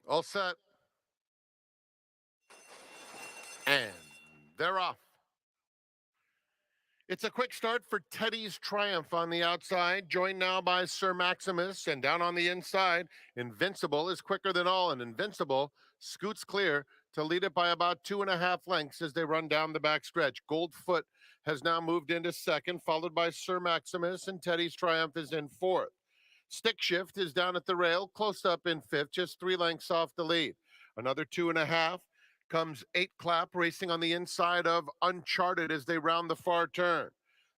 All set. And they're off. It's a quick start for Teddy's Triumph on the outside, joined now by Sir Maximus, and down on the inside, Invincible is quicker than all, and Invincible scoots clear to lead it by about 2.5 lengths as they run down the back stretch. Goldfoot has now moved into second, followed by Sir Maximus, and Teddy's Triumph is in fourth. Stick Shift is down at the rail, close up in fifth, just 3 lengths off the lead. Another 2.5 comes 8 Clap racing on the inside of Uncharted as they round the far turn.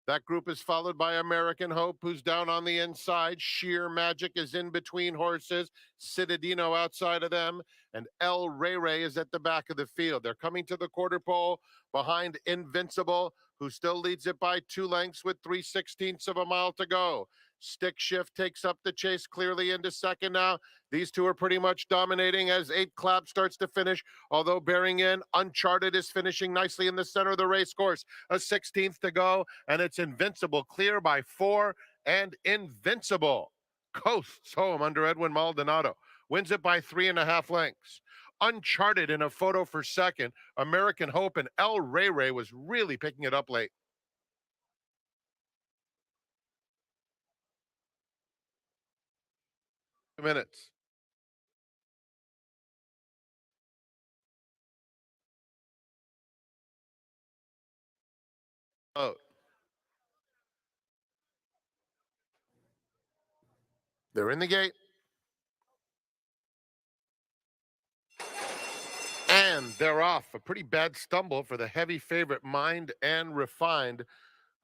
That group is followed by American Hope, who's down on the inside. Sheer Magic is in between horses. Citadino outside of them. And El Rey Rey is at the back of the field. They're coming to the quarter pole behind Invincible, who still leads it by 2 lengths with 3/16 of a mile to go. Stick Shift takes up the chase clearly into second now. These two are pretty much dominating as 8 Clap starts to finish, although bearing in, Uncharted is finishing nicely in the center of the race course. A 16th to go, and it's Invincible clear by 4, and Invincible coasts home under Edwin Maldonado. Wins it by 3.5 lengths. Uncharted in a photo for second. American Hope and El Rey Rey was really picking it up late. Minutes. Oh, they're in the gate. And they're off. A pretty bad stumble for the heavy favorite, Mind and Refined,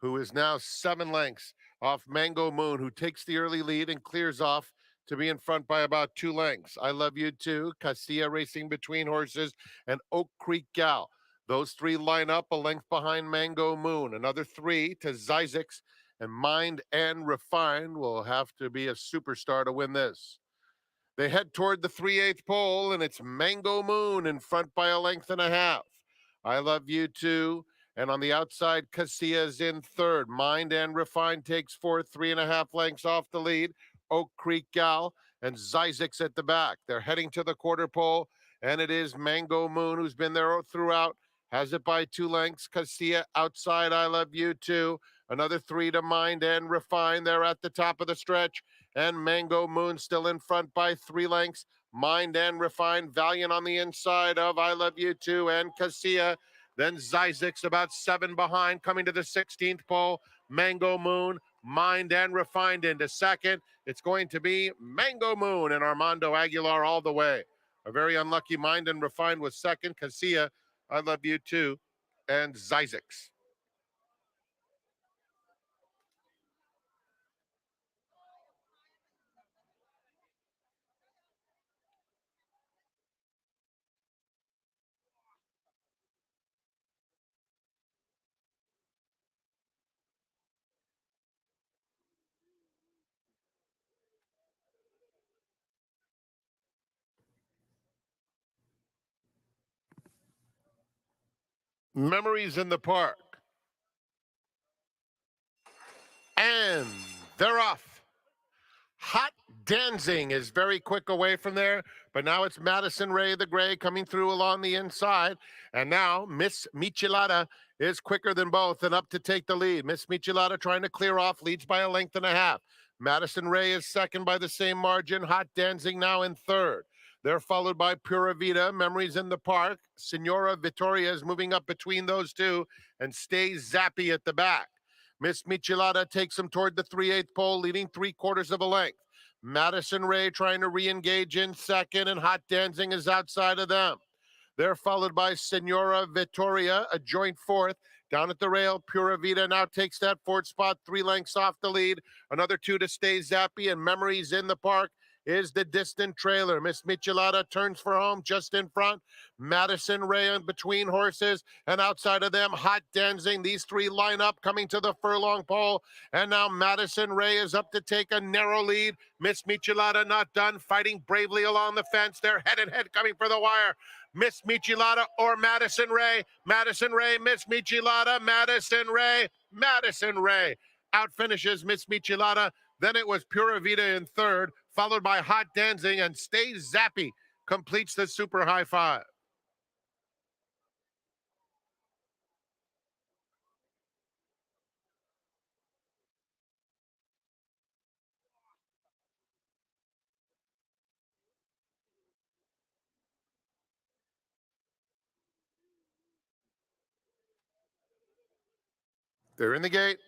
who is now 7 lengths off Mango Moon, who takes the early lead and clears off to be in front by about 2 lengths. I Love You Too, Casilla racing between horses, and Oak Creek Gal. Those three line up a length behind Mango Moon. Another 3 to Zizix, and Mind and Refine will have to be a superstar to win this. They head toward the 3/8 pole, and it's Mango Moon in front by a length and a half. I Love You Too. And on the outside, Casillas in third. Mind and Refine takes fourth, 3.5 lengths off the lead. Oak Creek Gal and Zizix at the back. They're heading to the quarter pole, and it is Mango Moon, who's been there throughout, has it by 2 lengths. Casilla outside, I Love You Too. Another 3 to Mind and Refine. They're at the top of the stretch, and Mango Moon still in front by 3 lengths. Mind and Refine, Valiant on the inside of I Love You Too and Casilla. Then Zizix about 7 behind, coming to the 16th pole. Mango Moon, Mind and Refined into second. It's going to be Mango Moon and Armando Aguilar all the way. A very unlucky Mind and Refined was second. Casilla, I Love You Too, and Zizix. Memories in the Park. And they're off. Hot Dancing is very quick away from there, but now it's Madison Ray the Gray coming through along the inside. And now Miss Michelada is quicker than both and up to take the lead. Miss Michelada trying to clear off, leads by a length and a half. Madison Ray is second by the same margin. Hot Dancing now in third. They're followed by Pura Vida, Memories in the Park. Senora Vittoria is moving up between those two, and Stay Zappy at the back. Miss Michelada takes him toward the 3/8 pole, leading 3/4 of a length. Madison Ray trying to re-engage in second, and Hot Dancing is outside of them. They're followed by Senora Vittoria, a joint fourth. Down at the rail, Pura Vida now takes that fourth spot, 3 lengths off the lead. Another 2 to Stay Zappy, and Memories in the Park is the distant trailer. Miss Michelada turns for home just in front. Madison Ray in between horses, and outside of them, Hot Dancing. These three line up coming to the furlong pole, and now Madison Ray is up to take a narrow lead. Miss Michelada not done, fighting bravely along the fence. They're head and head coming for the wire. Miss Michelada or Madison Ray. Madison Ray, Miss Michelada, Madison Ray, Madison Ray. Out finishes Miss Michelada. Then it was Pura Vida in third, followed by Hot Dancing and Stay Zappy completes the super high five. They're in the gate.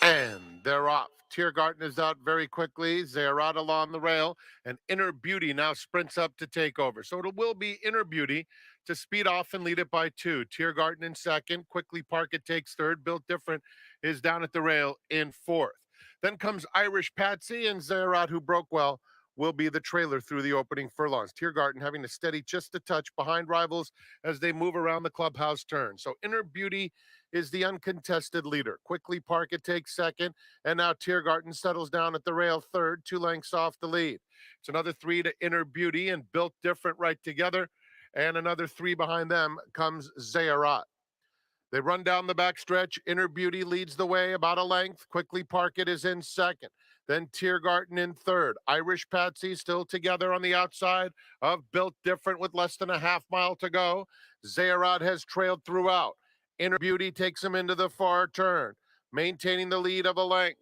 And they're off. Tiergarten is out very quickly. They're out along the rail, and Inner Beauty now sprints up to take over. So it will be Inner Beauty to speed off and lead it by two. Tiergarten in second. Quickly Park it takes third. Built Different is down at the rail in fourth. Then comes Irish Patsy, and Zerat, who broke well, will be the trailer through the opening furlongs. Tiergarten having to steady just a touch behind rivals as they move around the clubhouse turn. So Inner Beauty is the uncontested leader. Quickly Park it takes second, and now Tiergarten settles down at the rail third, 2 lengths off the lead. It's another three to Inner Beauty and Built Different right together, and another three behind them comes Zayarat. They run down the backstretch. Inner Beauty leads the way about a length. Quickly Park It is in second. Then Tiergarten in third. Irish Patsy still together on the outside of Built Different with less than a half mile to go. Zayarat has trailed throughout. Inner Beauty takes him into the far turn, maintaining the lead of a length.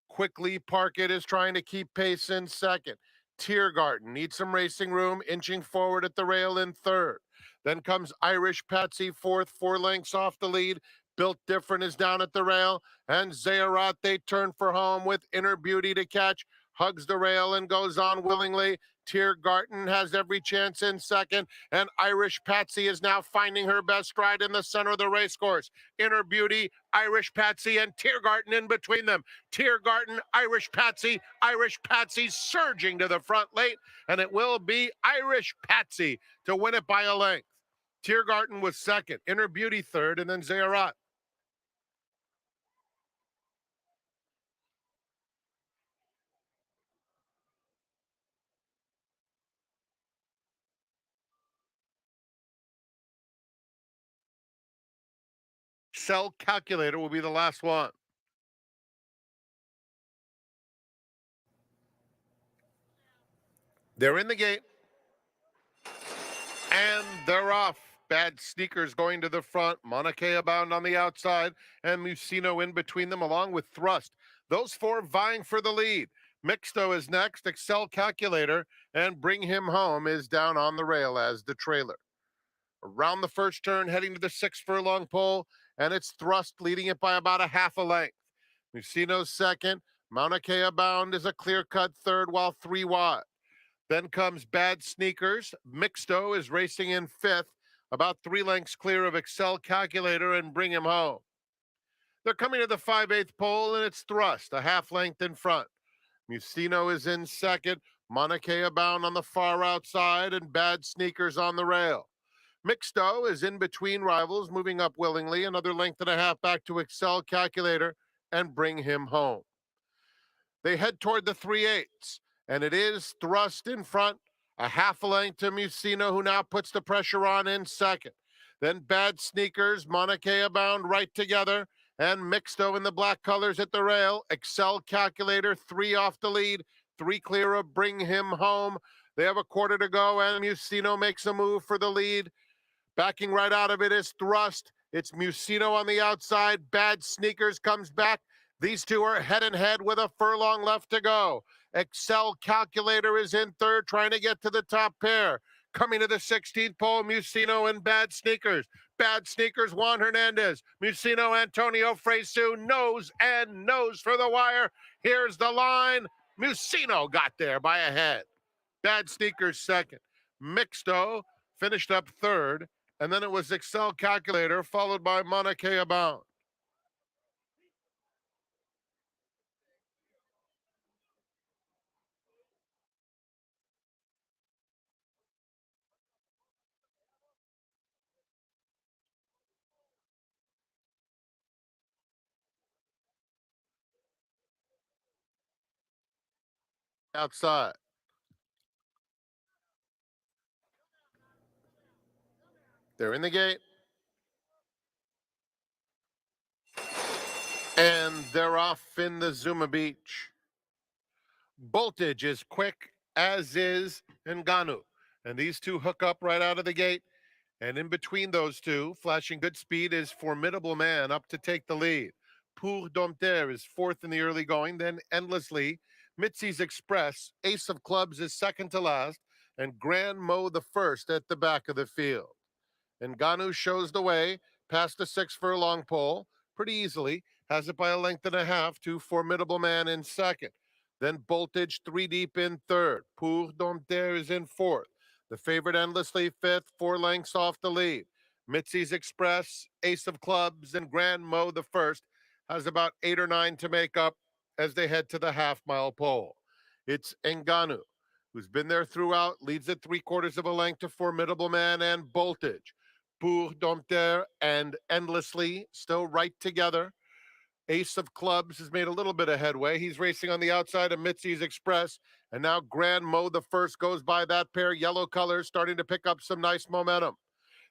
Quickly Park It is trying to keep pace in second. Tiergarten needs some racing room, inching forward at the rail in third. Then comes Irish Patsy fourth, 4 lengths off the lead. Built Different is down at the rail. And Zayarat, they turn for home with Inner Beauty to catch. Hugs the rail and goes on willingly. Tiergarten has every chance in second. And Irish Patsy is now finding her best stride in the center of the race course. Inner Beauty, Irish Patsy, and Tiergarten in between them. Tiergarten, Irish Patsy surging to the front late. And it will be Irish Patsy to win it by a length. Tiergarten was second, Inner Beauty third, and then Zayarat. Cell Calculator will be the last one. They're in the gate, and they're off. Bad Sneakers going to the front, Mauna Kea Bound on the outside, and Musino in between them, along with Thrust. Those four vying for the lead. Mixto is next. Excel Calculator and Bring Him Home is down on the rail as the trailer. Around the first turn, heading to the 6 furlong pole, and it's Thrust leading it by about a half a length. Musino's second. Mauna Kea Bound is a clear-cut third, while three wide. Then comes Bad Sneakers. Mixto is racing in fifth, about 3 lengths clear of Excel Calculator and Bring Him Home. They're coming to the 5/8 pole, and it's Thrust, a half length in front. Musino is in second. Mauna Kea Bound on the far outside, and Bad Sneakers on the rail. Mixto is in between rivals, moving up willingly, another length and a half back to Excel Calculator and Bring Him Home. They head toward the 3/8, and it is Thrust in front, a half a length to Musino, who now puts the pressure on in second. Then Bad Sneakers, Mauna Kea Bound right together, and Mixto in the black colors at the rail. Excel Calculator, three off the lead, three clear of Bring Him Home. They have a quarter to go, and Musino makes a move for the lead. Backing right out of it is Thrust. It's Musino on the outside. Bad Sneakers comes back. These two are head and head with a furlong left to go. Excel Calculator is in third, trying to get to the top pair. Coming to the 16th pole, Musino and Bad Sneakers. Bad Sneakers, Juan Hernandez. Musino, Antonio Fresu, nose and nose for the wire. Here's the line. Musino got there by a head. Bad Sneakers second. Mixto finished up third. And then it was Excel Calculator, followed by Mauna Kea Bound. Outside. They're in the gate. And they're off in the Zuma Beach. Voltage is quick, as is Ngannou. And these two hook up right out of the gate. And in between those two, flashing good speed, is Formidable Man up to take the lead. Pour Dompter is fourth in the early going, then Endlessly. Mitzi's Express, Ace of Clubs is second to last, and Grand Mo the first at the back of the field. Ngannou shows the way past the 6 furlong pole pretty easily, has it by a length and a half to Formidable Man in second. Then Voltage three deep in third. Pour Dompter is in fourth. The favorite Endlessly fifth, 4 lengths off the lead. Mitzi's Express, Ace of Clubs, and Grand Mo the first has about 8 or 9 to make up as they head to the half-mile pole. It's Ngannou, who's been there throughout, leads at 3/4 of a length to Formidable Man and Voltage. Pour Dompter and Endlessly still right together. Ace of Clubs has made a little bit of headway. He's racing on the outside of Mitzi's Express. And now Grand Mo the first goes by that pair. Yellow colors starting to pick up some nice momentum.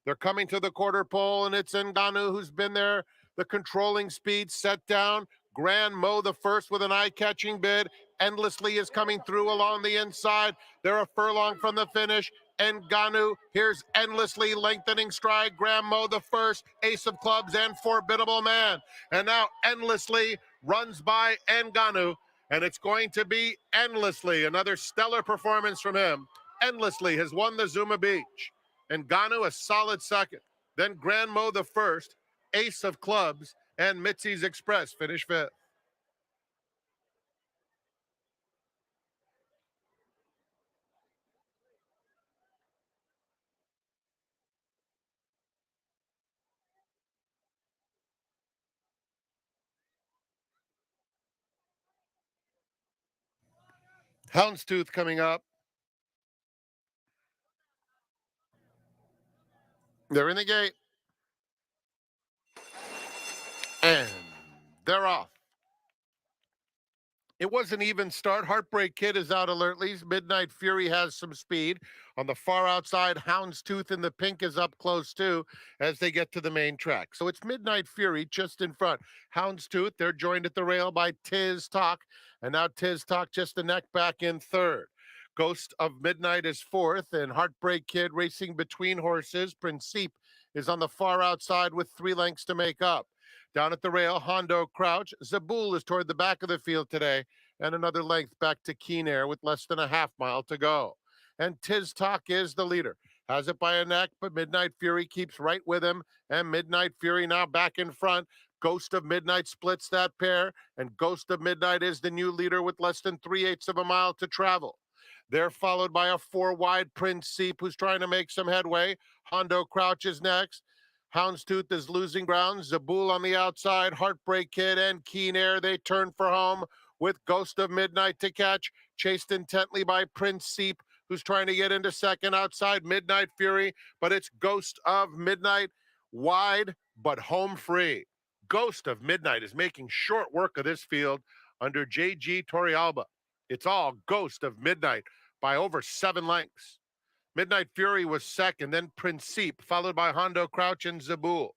They're coming to the quarter pole, and it's Ngannou who's been there. The controlling speed set down. Grand Mo the first with an eye-catching bid. Endlessly is coming through along the inside. They're a furlong from the finish. Ngannou, here's Endlessly lengthening stride. Grand Mo the first, Ace of Clubs, and Formidable Man. And now Endlessly runs by Ngannou, and it's going to be Endlessly. Another stellar performance from him. Endlessly has won the Zuma Beach. Ngannou a solid second. Then Grand Mo the first, Ace of Clubs, and Mitzi's Express finish fifth. Houndstooth coming up. They're in the gate. And they're off. It was an even start. Heartbreak Kid is out alertly. Midnight Fury has some speed. On the far outside, Houndstooth in the pink is up close too as they get to the main track. So it's Midnight Fury just in front. Houndstooth, they're joined at the rail by Tiz Talk. And now Tiz Talk just the neck back in third. Ghost of Midnight is fourth, and Heartbreak Kid racing between horses. Principe is on the far outside with 3 lengths to make up. Down at the rail, Hondo Crouch. Zabul is toward the back of the field today, and another length back to Keen Air with less than a half-mile to go. And Tiz Talk is the leader. Has it by a neck, but Midnight Fury keeps right with him, and Midnight Fury now back in front. Ghost of Midnight splits that pair, and Ghost of Midnight is the new leader with less than 3/8 of a mile to travel. They're followed by a 4 wide Principe who's trying to make some headway. Hondo Crouch is next. Houndstooth is losing ground. Zabul on the outside. Heartbreak Kid and Keen Air. They turn for home with Ghost of Midnight to catch. Chased intently by Principe, who's trying to get into second outside Midnight Fury. But it's Ghost of Midnight wide, but home free. Ghost of Midnight is making short work of this field under J.G. Torrealba. It's all Ghost of Midnight by over 7 lengths. Midnight Fury was second, then Principe, followed by Hondo Crouch and Zabul.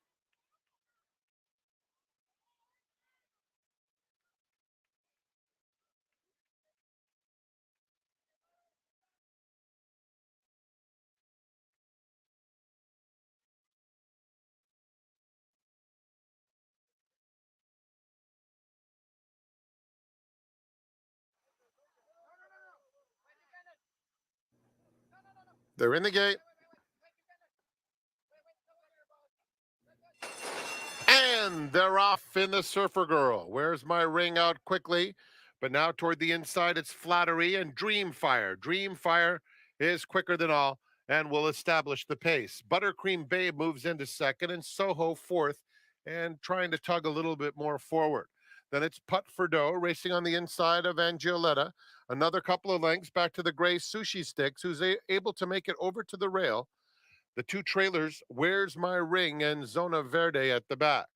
They're in the gate. And they're off in the Surfer Girl. Where's my ring out quickly? But now toward the inside, it's Flattery and Dreamfire. Dreamfire is quicker than all and will establish the pace. Buttercream Babe moves into second and Soho fourth and trying to tug a little bit more forward. Then it's Putt for Dough racing on the inside of Angioletta. Another couple of lengths back to the gray Sushi Sticks, who's able to make it over to the rail. The two trailers, Where's My Ring and Zona Verde at the back.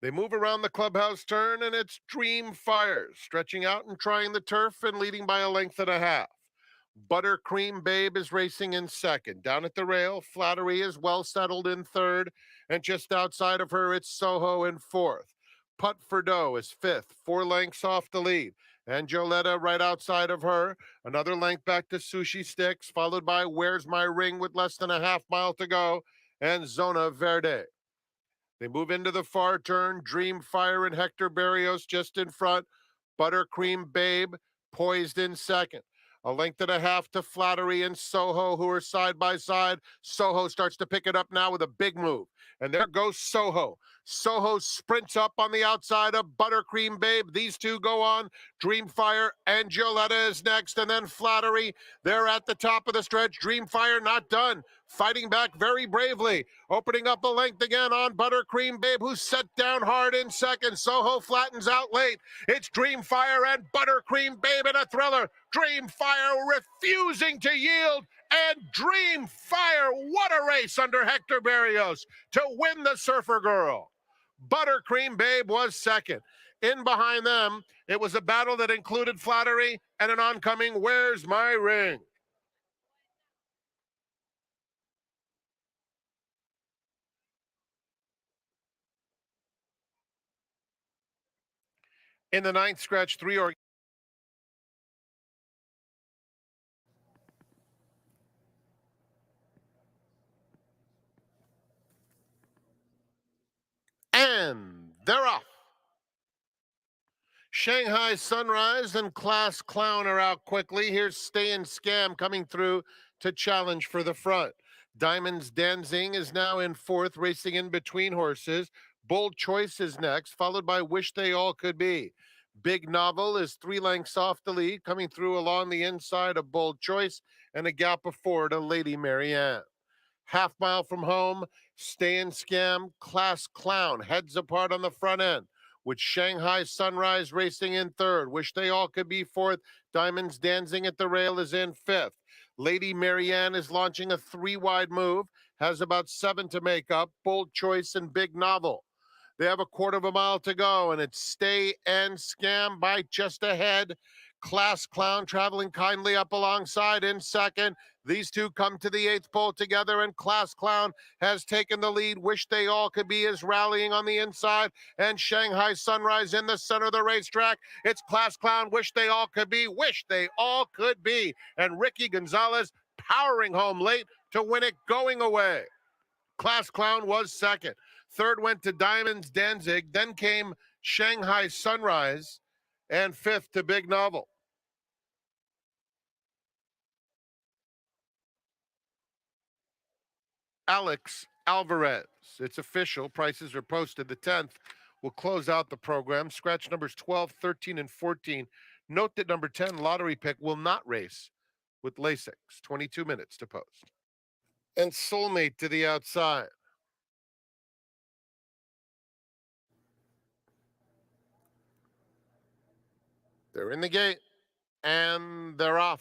They move around the clubhouse turn, and it's Dream Fires, stretching out and trying the turf and leading by a length and a half. Buttercream Babe is racing in second. Down at the rail, Flattery is well settled in third, and just outside of her, it's Soho in fourth. Putt for Dough is fifth, 4 lengths off the lead. And Joletta right outside of her. Another length back to Sushi Sticks, followed by Where's My Ring with less than a half mile to go, and Zona Verde. They move into the far turn. Dream Fire and Hector Barrios just in front. Buttercream Babe poised in second. A length and a half to Flattery and Soho, who are side by side. Soho starts to pick it up now with a big move. And there goes Soho. Soho sprints up on the outside of Buttercream Babe. These two go on. Dreamfire and Joletta is next, and then Flattery. They're at the top of the stretch. Dreamfire not done. Fighting back very bravely. Opening up a length again on Buttercream Babe, who's set down hard in second. Soho flattens out late. It's Dreamfire and Buttercream Babe in a thriller. Dreamfire refusing to yield. And Dreamfire, what a race under Hector Barrios to win the Surfer Girl. Buttercream Babe was second. In behind them, it was a battle that included Flattery and an oncoming Where's My Ring. In the ninth scratch, 3 or and they're off. Shanghai Sunrise and Class Clown are out quickly. Here's Stay and Scam coming through to challenge for the front. Diamonds Dancing is now in fourth, racing in between horses. Bold Choice is next, followed by Wish They All Could Be. Big Novel is 3 lengths off the lead, coming through along the inside of Bold Choice and a gap of 4 to Lady Marianne. Half mile from home, Stay and Scam, Class Clown heads apart on the front end, with Shanghai Sunrise racing in third. Wish They All Could Be fourth. Diamonds Dancing at the Rail is in fifth. Lady Marianne is launching a 3-wide move, has about 7 to make up. Bold Choice and Big Novel. They have a quarter of a mile to go, and it's Stay and Scam by just ahead. Class Clown traveling kindly up alongside in second. These two come to the 8th pole together, and Class Clown has taken the lead. Wish They All Could Be is rallying on the inside, and Shanghai Sunrise in the center of the racetrack. It's Class Clown, Wish They All Could Be, Wish They All Could Be. And Ricky Gonzalez powering home late to win it going away. Class Clown was second. Third went to Diamonds Danzig. Then came Shanghai Sunrise. And fifth to Big Novel. Alex Alvarez. It's official. Prices are posted. The 10th will close out the program. Scratch numbers 12, 13, and 14. Note that number 10, Lottery Pick, will not race with Lasix. 22 minutes to post. And Soulmate to the outside. They're in the gate, and they're off.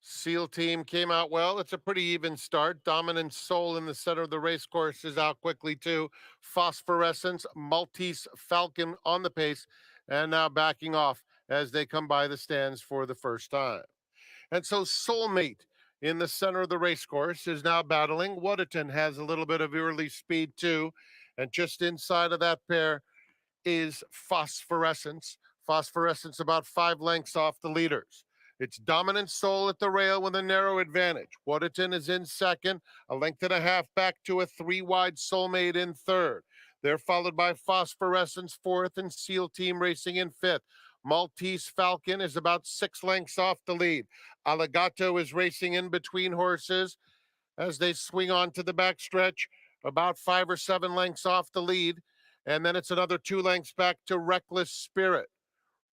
SEAL team came out well. It's a pretty even start. Dominant Soul in the center of the race course is out quickly, too. Phosphorescence, Maltese Falcon on the pace, and now backing off as they come by the stands for the first time. And so Soulmate in the center of the race course is now battling. Waterton has a little bit of early speed, too. And just inside of that pair is Phosphorescence. Phosphorescence about 5 lengths off the leaders. It's Dominant Soul at the rail with a narrow advantage. Waterton is in second, a length and a half back to a 3-wide Soulmate in third. They're followed by Phosphorescence fourth and SEAL Team racing in fifth. Maltese Falcon is about 6 lengths off the lead. Allegato is racing in between horses as they swing on to the backstretch, about 5 or 7 lengths off the lead. And then it's another 2 lengths back to Reckless Spirit.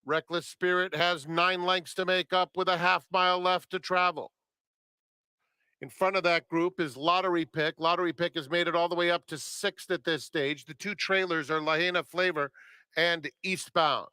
Reckless Spirit has 9 lengths to make up with a half mile left to travel. In front of that group is Lottery Pick. Lottery Pick has made it all the way up to 6th at this stage. The 2 trailers are Lahaina Flavor and Eastbound.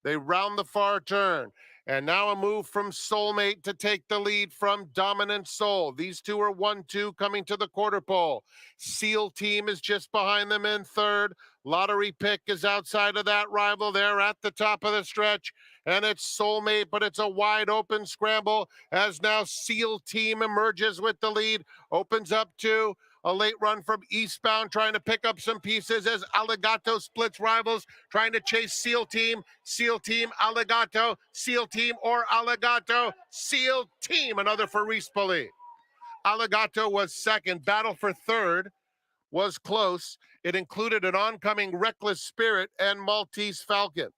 They round the far turn. And now a move from Soulmate to take the lead from Dominant Soul. These two are 1-2 coming to the quarter pole. SEAL Team is just behind them in third. Lottery Pick is outside of that rival. They're at the top of the stretch. And it's Soulmate, but it's a wide open scramble as now SEAL Team emerges with the lead. Opens up to A late run from eastbound, trying to pick up some pieces as Allegato splits rivals, trying to chase Seal Team, Allegato, Seal Team or Allegato, Seal Team. Another for Rispoli. Allegato was second. Battle for third was close. It included an oncoming Reckless Spirit and Maltese Falcon.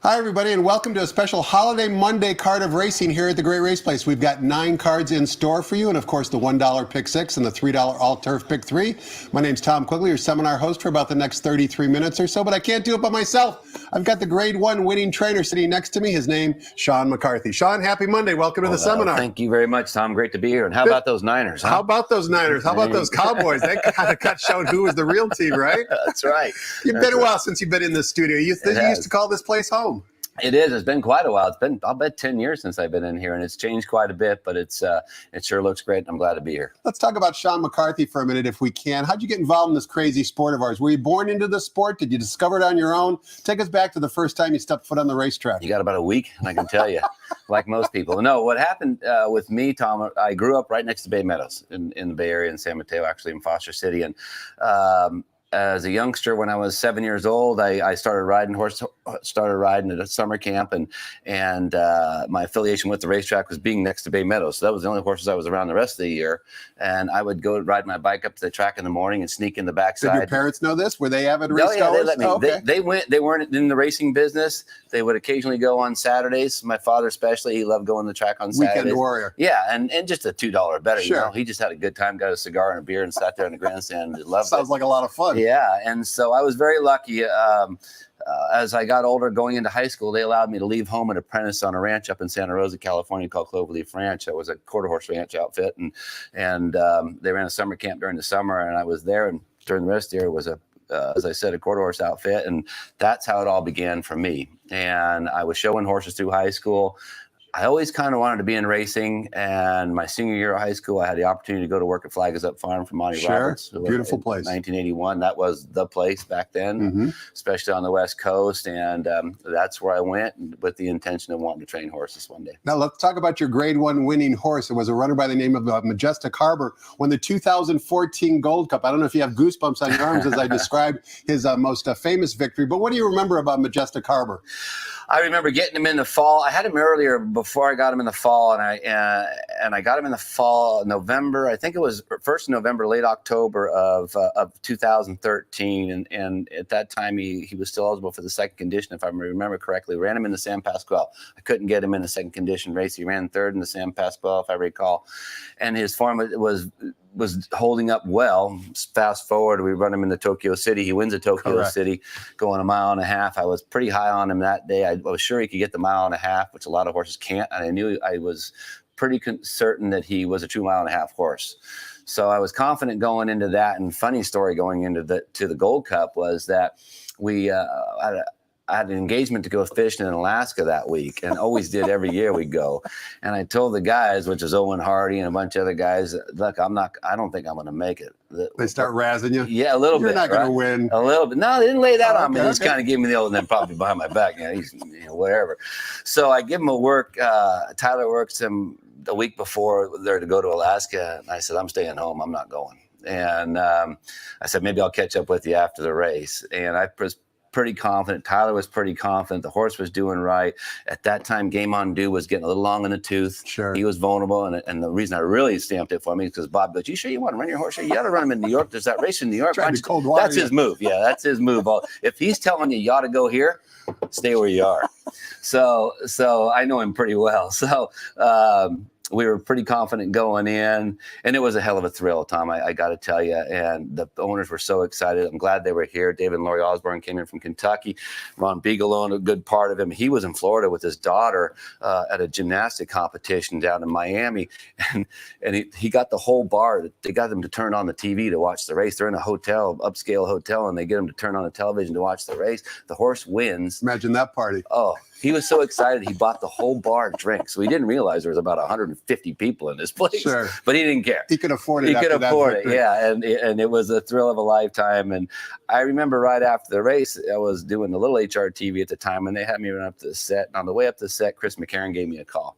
Hi, everybody, and welcome to a special Holiday Monday card of racing here at the Great Race Place. We've got 9 cards in store for you, and of course, the $1 Pick 6 and the $3 All-Turf Pick 3. My name's Tom Quigley, your seminar host for about the next 33 minutes or so, but I can't do it by myself. I've got the Grade 1 winning trainer sitting next to me. His name, Sean McCarthy. Sean, happy Monday. Welcome to the seminar. Thank you very much, Tom. Great to be here. And how about those Niners? Huh? How about those Niners? How about those Cowboys? They kind of showed who was the real team, right? That's right. It's been a while since you've been in the studio. You used to call this place home. It is. It's been quite a while. It's been, I'll bet, 10 years since I've been in here, and it's changed quite a bit, but it sure looks great, and I'm glad to be here. Let's talk about Sean McCarthy for a minute, if we can. How'd you get involved in this crazy sport of ours? Were you born into the sport? Did you discover it on your own? Take us back to the first time you stepped foot on the racetrack. You got about a week, and I can tell you, like most people. No, what happened with me, Tom, I grew up right next to Bay Meadows in the Bay Area in San Mateo, actually in Foster City, and as a youngster, when I was 7 years old, I started riding at a summer camp, and my affiliation with the racetrack was being next to Bay Meadows. So that was the only horses I was around the rest of the year. And I would go ride my bike up to the track in the morning and sneak in the backside. Did your parents know this? Were they avid race goers? Oh, yeah, they let me. Oh, okay. They weren't in the racing business. They would occasionally go on Saturdays. My father especially, he loved going to the track on Saturdays. Weekend warrior. Yeah, and just a $2 better. Sure. You know, he just had a good time, got a cigar and a beer, and sat there in the grandstand and loved it. Sounds like a lot of fun. Yeah, and so I was very lucky. As I got older, going into high school, they allowed me to leave home and apprentice on a ranch up in Santa Rosa, California, called Cloverleaf Ranch. It was a quarter horse ranch outfit, and they ran a summer camp during the summer, and I was there. And during the rest of the year, it was as I said, a quarter horse outfit, and that's how it all began for me. And I was showing horses through high school. I always kind of wanted to be in racing, and my senior year of high school, I had the opportunity to go to work at Flag Is Up Farm for Monty Roberts. Beautiful place. In 1981, that was the place back then, especially on the West Coast, and that's where I went with the intention of wanting to train horses one day. Now let's talk about your Grade 1 winning horse. It was a runner by the name of Majestic Harbor, won the 2014 Gold Cup. I don't know if you have goosebumps on your arms as I described his most famous victory, but what do you remember about Majestic Harbor? I remember getting him in the fall. I had him earlier before I got him in the fall, and I got him in the fall, November. I think it was first November, late October of 2013, and at that time he was still eligible for the second condition, if I remember correctly. Ran him in the San Pasqual. I couldn't get him in the second condition race. He ran third in the San Pasqual, if I recall, and his form was holding up well. Fast forward, we run him into Tokyo City. He wins at Tokyo City, going a mile and a half. I was pretty high on him that day. I was sure he could get the mile and a half, which a lot of horses can't. And I was pretty certain that he was a true mile and a half horse. So I was confident going into that. And funny story going into the Gold Cup was that I had an engagement to go fishing in Alaska that week, and always did every year we go. And I told the guys, which is Owen Hardy and a bunch of other guys, look, I don't think I'm going to make it. They start razzing you? Yeah, a little bit. You're not going to win. A little bit. No, they didn't lay that on me. They just kind of gave me the old, and then probably behind my back, he's, whatever. So I give him a work. Tyler works him the week before there to go to Alaska. And I said, I'm staying home. I'm not going. And I said, maybe I'll catch up with you after the race. And I was pretty confident. Tyler was pretty confident. The horse was doing right. At that time, Game On Do was getting a little long in the tooth. Sure. He was vulnerable. And the reason I really stamped it for me is because Bob goes, you sure you want to run your horse here? You got to run him in New York. There's that race in New York. Cold water, that's his move. Yeah, that's his move. If he's telling you ought to go here, stay where you are. So I know him pretty well. So we were pretty confident going in, and it was a hell of a thrill, Tom, I got to tell you. And the owners were so excited. I'm glad they were here. David and Lori Osborne came in from Kentucky. Ron Bigelow, a good part of him. He was in Florida with his daughter at a gymnastic competition down in Miami, and he got the whole bar. They got them to turn on the TV to watch the race. They're in a hotel, upscale hotel, and they get them to turn on the television to watch the race. The horse wins. Imagine that party. Oh, he was so excited. He bought the whole bar drinks. So he didn't realize there was about 150 people in this place. Sure. But he didn't care. He could afford it. He could afford it. Yeah. And it was a thrill of a lifetime. And I remember right after the race, I was doing a little HRTV at the time, and they had me run up to the set. And on the way up to the set, Chris McCarron gave me a call.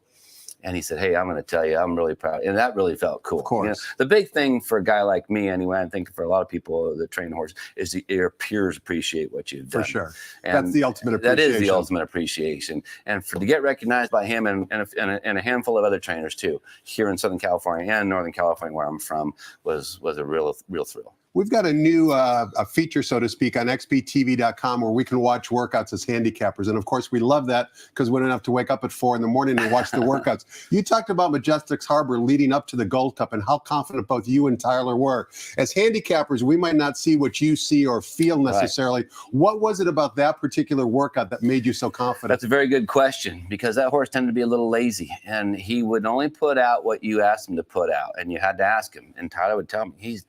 And he said, hey, I'm going to tell you, I'm really proud. And that really felt cool. Of course. The big thing for a guy like me, anyway, I think for a lot of people that train horses, is your peers appreciate what you've done. For sure. And that's the ultimate appreciation. That is the ultimate appreciation. And to get recognized by him and a handful of other trainers, too, here in Southern California and Northern California, where I'm from, was a real thrill. We've got a new a feature, so to speak, on xbtv.com where we can watch workouts as handicappers. And of course, we love that because we don't have to wake up at 4 a.m. and watch the workouts. You talked about Majestic's Harbor leading up to the Gold Cup and how confident both you and Tyler were. As handicappers, we might not see what you see or feel necessarily. Right. What was it about that particular workout that made you so confident? That's a very good question, because that horse tended to be a little lazy, and he would only put out what you asked him to put out, and you had to ask him. And Tyler would tell me, he's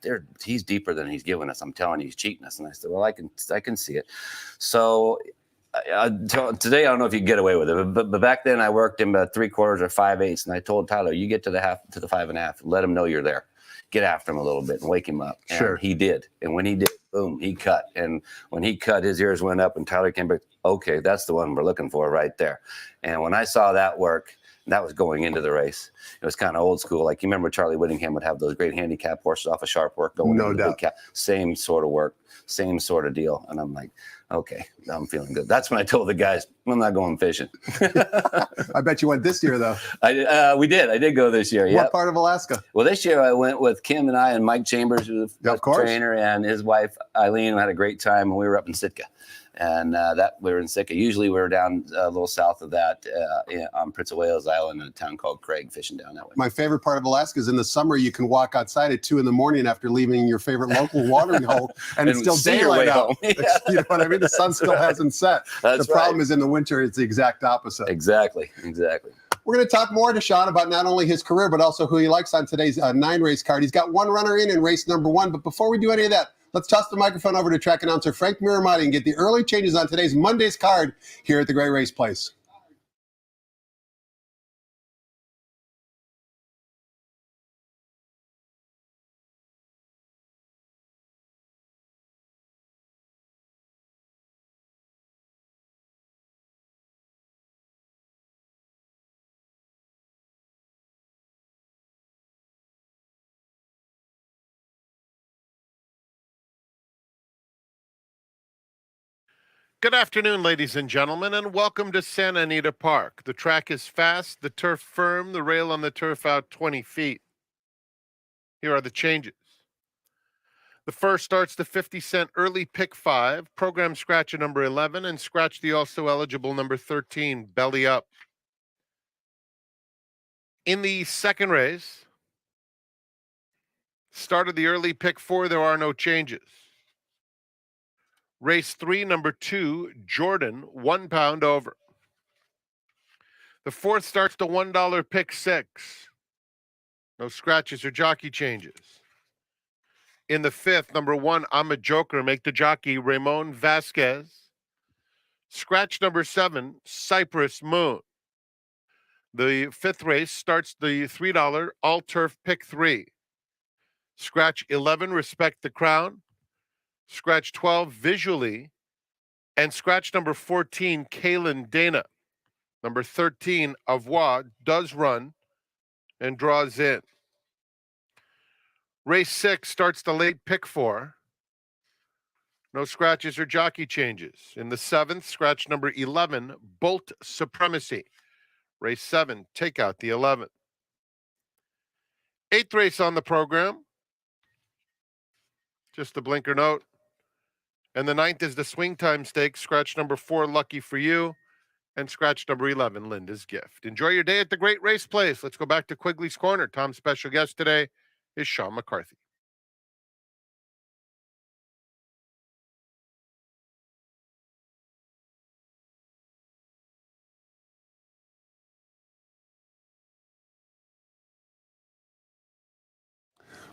deeper than he's giving us. I'm telling you, he's cheating us. And I said, well, I can see it. So today, I don't know if you can get away with it, but back then I worked him about 3/4 or 5/8, and I told Tyler, you get to the 5.5, let him know you're there. Get after him a little bit and wake him up. And sure. He did. And when he did, boom, he cut. And when he cut, his ears went up, and Tyler came back, okay, that's the one we're looking for right there. And when I saw that work, that was going into the race. It was kind of old school. Like, you remember Charlie Whittingham would have those great handicap horses off a sharp work going into the big cap. Same sort of work, same sort of deal. And I'm like, okay, I'm feeling good. That's when I told the guys, I'm not going fishing. I bet you went this year, though. We did. I did go this year. What part of Alaska? Well, this year I went with Kim and I and Mike Chambers, who's a trainer, and his wife, Eileen. We had a great time, and we were up in Sitka. And that we were in Sitka. Usually we were down a little south of that on Prince of Wales Island in a town called Craig, fishing down that way. My favorite part of Alaska is in the summer, you can walk outside at 2 a.m. after leaving your favorite local watering hole, and it's still daylight out. Yeah. You know what I mean? The sun still hasn't set. That's the problem is in the winter, it's the exact opposite. Exactly. We're going to talk more to Sean about not only his career, but also who he likes on today's 9-race card. He's got one runner in race number 1. But before we do any of that, let's toss the microphone over to track announcer Frank Miramati and get the early changes on today's Monday's card here at the Great Race Place. Good afternoon, ladies and gentlemen, and welcome to Santa Anita Park. The track is fast, the turf firm, the rail on the turf out 20 feet. Here are the changes. The first starts the 50-cent early pick 5, program scratch at number 11, and scratch the also eligible number 13, belly up. In the second race, start of the early pick 4, there are no changes. Race 3, number 2, Jordan, 1 pound over. The fourth starts the $1 pick 6. No scratches or jockey changes. In the fifth, number 1, I'm a Joker, make the jockey Ramon Vasquez. Scratch number 7, Cypress Moon. The fifth race starts the $3 all turf pick 3. Scratch 11, Respect the Crown. Scratch 12, Visually. And scratch number 14, Kaylin Dana. Number 13, Avoir, does run and draws in. Race 6 starts the late pick 4. No scratches or jockey changes. In the seventh, scratch number 11, Bolt Supremacy. Race 7, take out the 11th. Eighth race on the program. Just a blinker note. And the ninth is the Swing Time Stakes. Scratch number 4, Lucky for You. And scratch number 11, Linda's Gift. Enjoy your day at the Great Race Place. Let's go back to Quigley's Corner. Tom's special guest today is Sean McCarthy.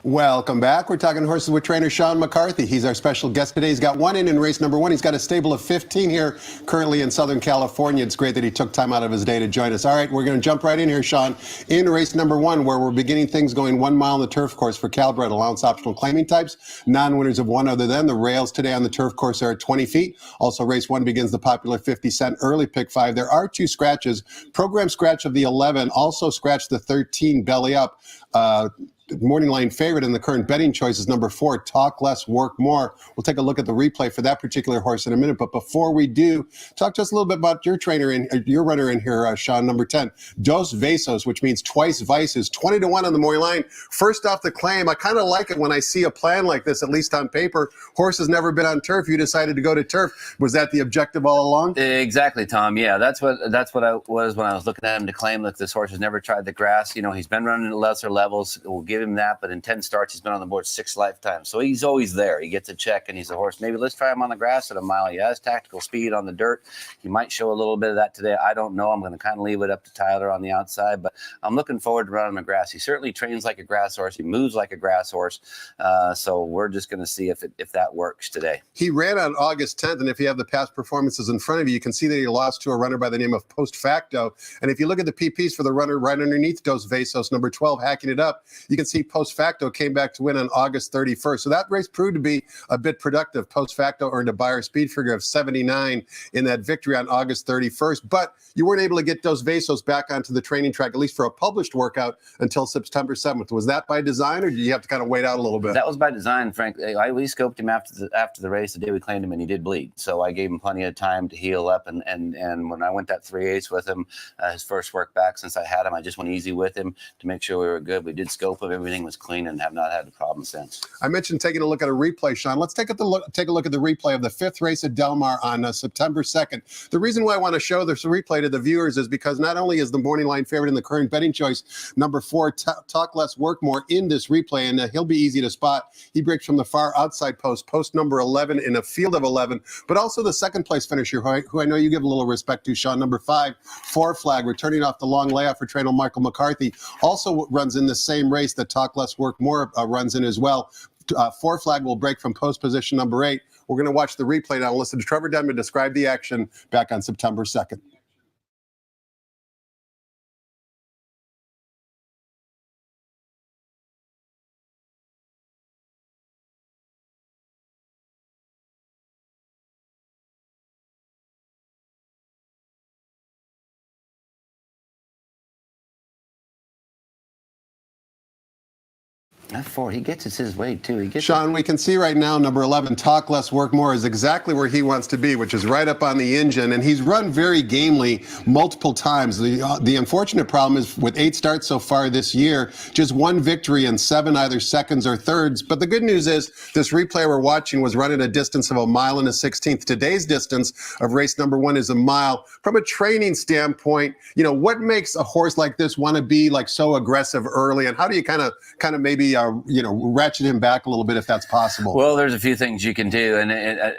Welcome back. We're talking horses with trainer Sean McCarthy. He's our special guest today. He's got one in race number 1. He's got a stable of 15 here currently in Southern California. It's great that he took time out of his day to join us. All right, we're going to jump right in here, Sean, in race number 1, where we're beginning things going 1 mile on the turf course for Calbred allowance optional claiming types. Non-winners of one other than. The rails today on the turf course are at 20 feet. Also, race 1 begins the popular 50-cent early pick 5. There are 2 scratches. Program scratch of the 11. Also scratch the 13 belly up. Morning line favorite in the current betting choice is number 4, Talk Less, Work More. We'll take a look at the replay for that particular horse in a minute. But before we do, talk to us a little bit about your trainer and your runner in here, Sean, number 10, Dos Vasos, which means twice vices, 20-1 on the morning line. First off the claim, I kind of like it when I see a plan like this, at least on paper. Horse has never been on turf. You decided to go to turf. Was that the objective all along? Exactly, Tom. Yeah, that's what I was when I was looking at him to claim that this horse has never tried the grass. You know, he's been running at lesser levels. We'll give him that, but in 10 starts, he's been on the board 6 lifetimes. So he's always there. He gets a check, and he's a horse. Maybe let's try him on the grass at a mile. He has tactical speed on the dirt. He might show a little bit of that today. I don't know. I'm going to kind of leave it up to Tyler on the outside, but I'm looking forward to running on the grass. He certainly trains like a grass horse. He moves like a grass horse. So we're just going to see if that works today. He ran on August 10th, and if you have the past performances in front of you, you can see that he lost to a runner by the name of Post Facto. And if you look at the PPs for the runner right underneath Dos Vasos, number 12, hacking it up, you can see Post Facto came back to win on August 31st. So that race proved to be a bit productive. Post Facto earned a Beyer speed figure of 79 in that victory on August 31st. But you weren't able to get Dos Vasos back onto the training track, at least for a published workout, until September 7th. Was that by design, or did you have to kind of wait out a little bit? That was by design, frankly. We scoped him after the race, the day we claimed him, and he did bleed. So I gave him plenty of time to heal up. And when I went that 3/8 with him, his first work back since I had him, I just went easy with him to make sure we were good. We did scope him. Everything was clean and have not had a problem since. I mentioned taking a look at a replay, Sean. Let's take a look at the replay of the 5th race at Del Mar on September 2nd. The reason why I want to show this replay to the viewers is because not only is the morning line favorite in the current betting choice, number 4, Talk Less, Work More, in this replay, and he'll be easy to spot. He breaks from the far outside post number 11 in a field of 11, but also the second place finisher, who I know you give a little respect to, Sean, number 5, Four Flag, returning off the long layoff for trainer Michael McCarthy, also runs in the same race that Talk Less, Work More runs in as well. Four Flag will break from post position number 8. We're going to watch the replay now and listen to Trevor Denman describe the action back on September 2nd. That 4, he gets it his way too. He gets Sean, we can see right now number 11, Talk Less, Work More, is exactly where he wants to be, which is right up on the engine. And he's run very gamely multiple times. The unfortunate problem is with 8 starts so far this year, just 1 victory and 7 either seconds or thirds. But the good news is this replay we're watching was run at a distance of 1 mile and a 16th. Today's distance of race number 1 is 1 mile. From a training standpoint, what makes a horse like this want to be like so aggressive early? And how do you kind of maybe ratchet him back a little bit if that's possible? Well, there's a few things you can do. And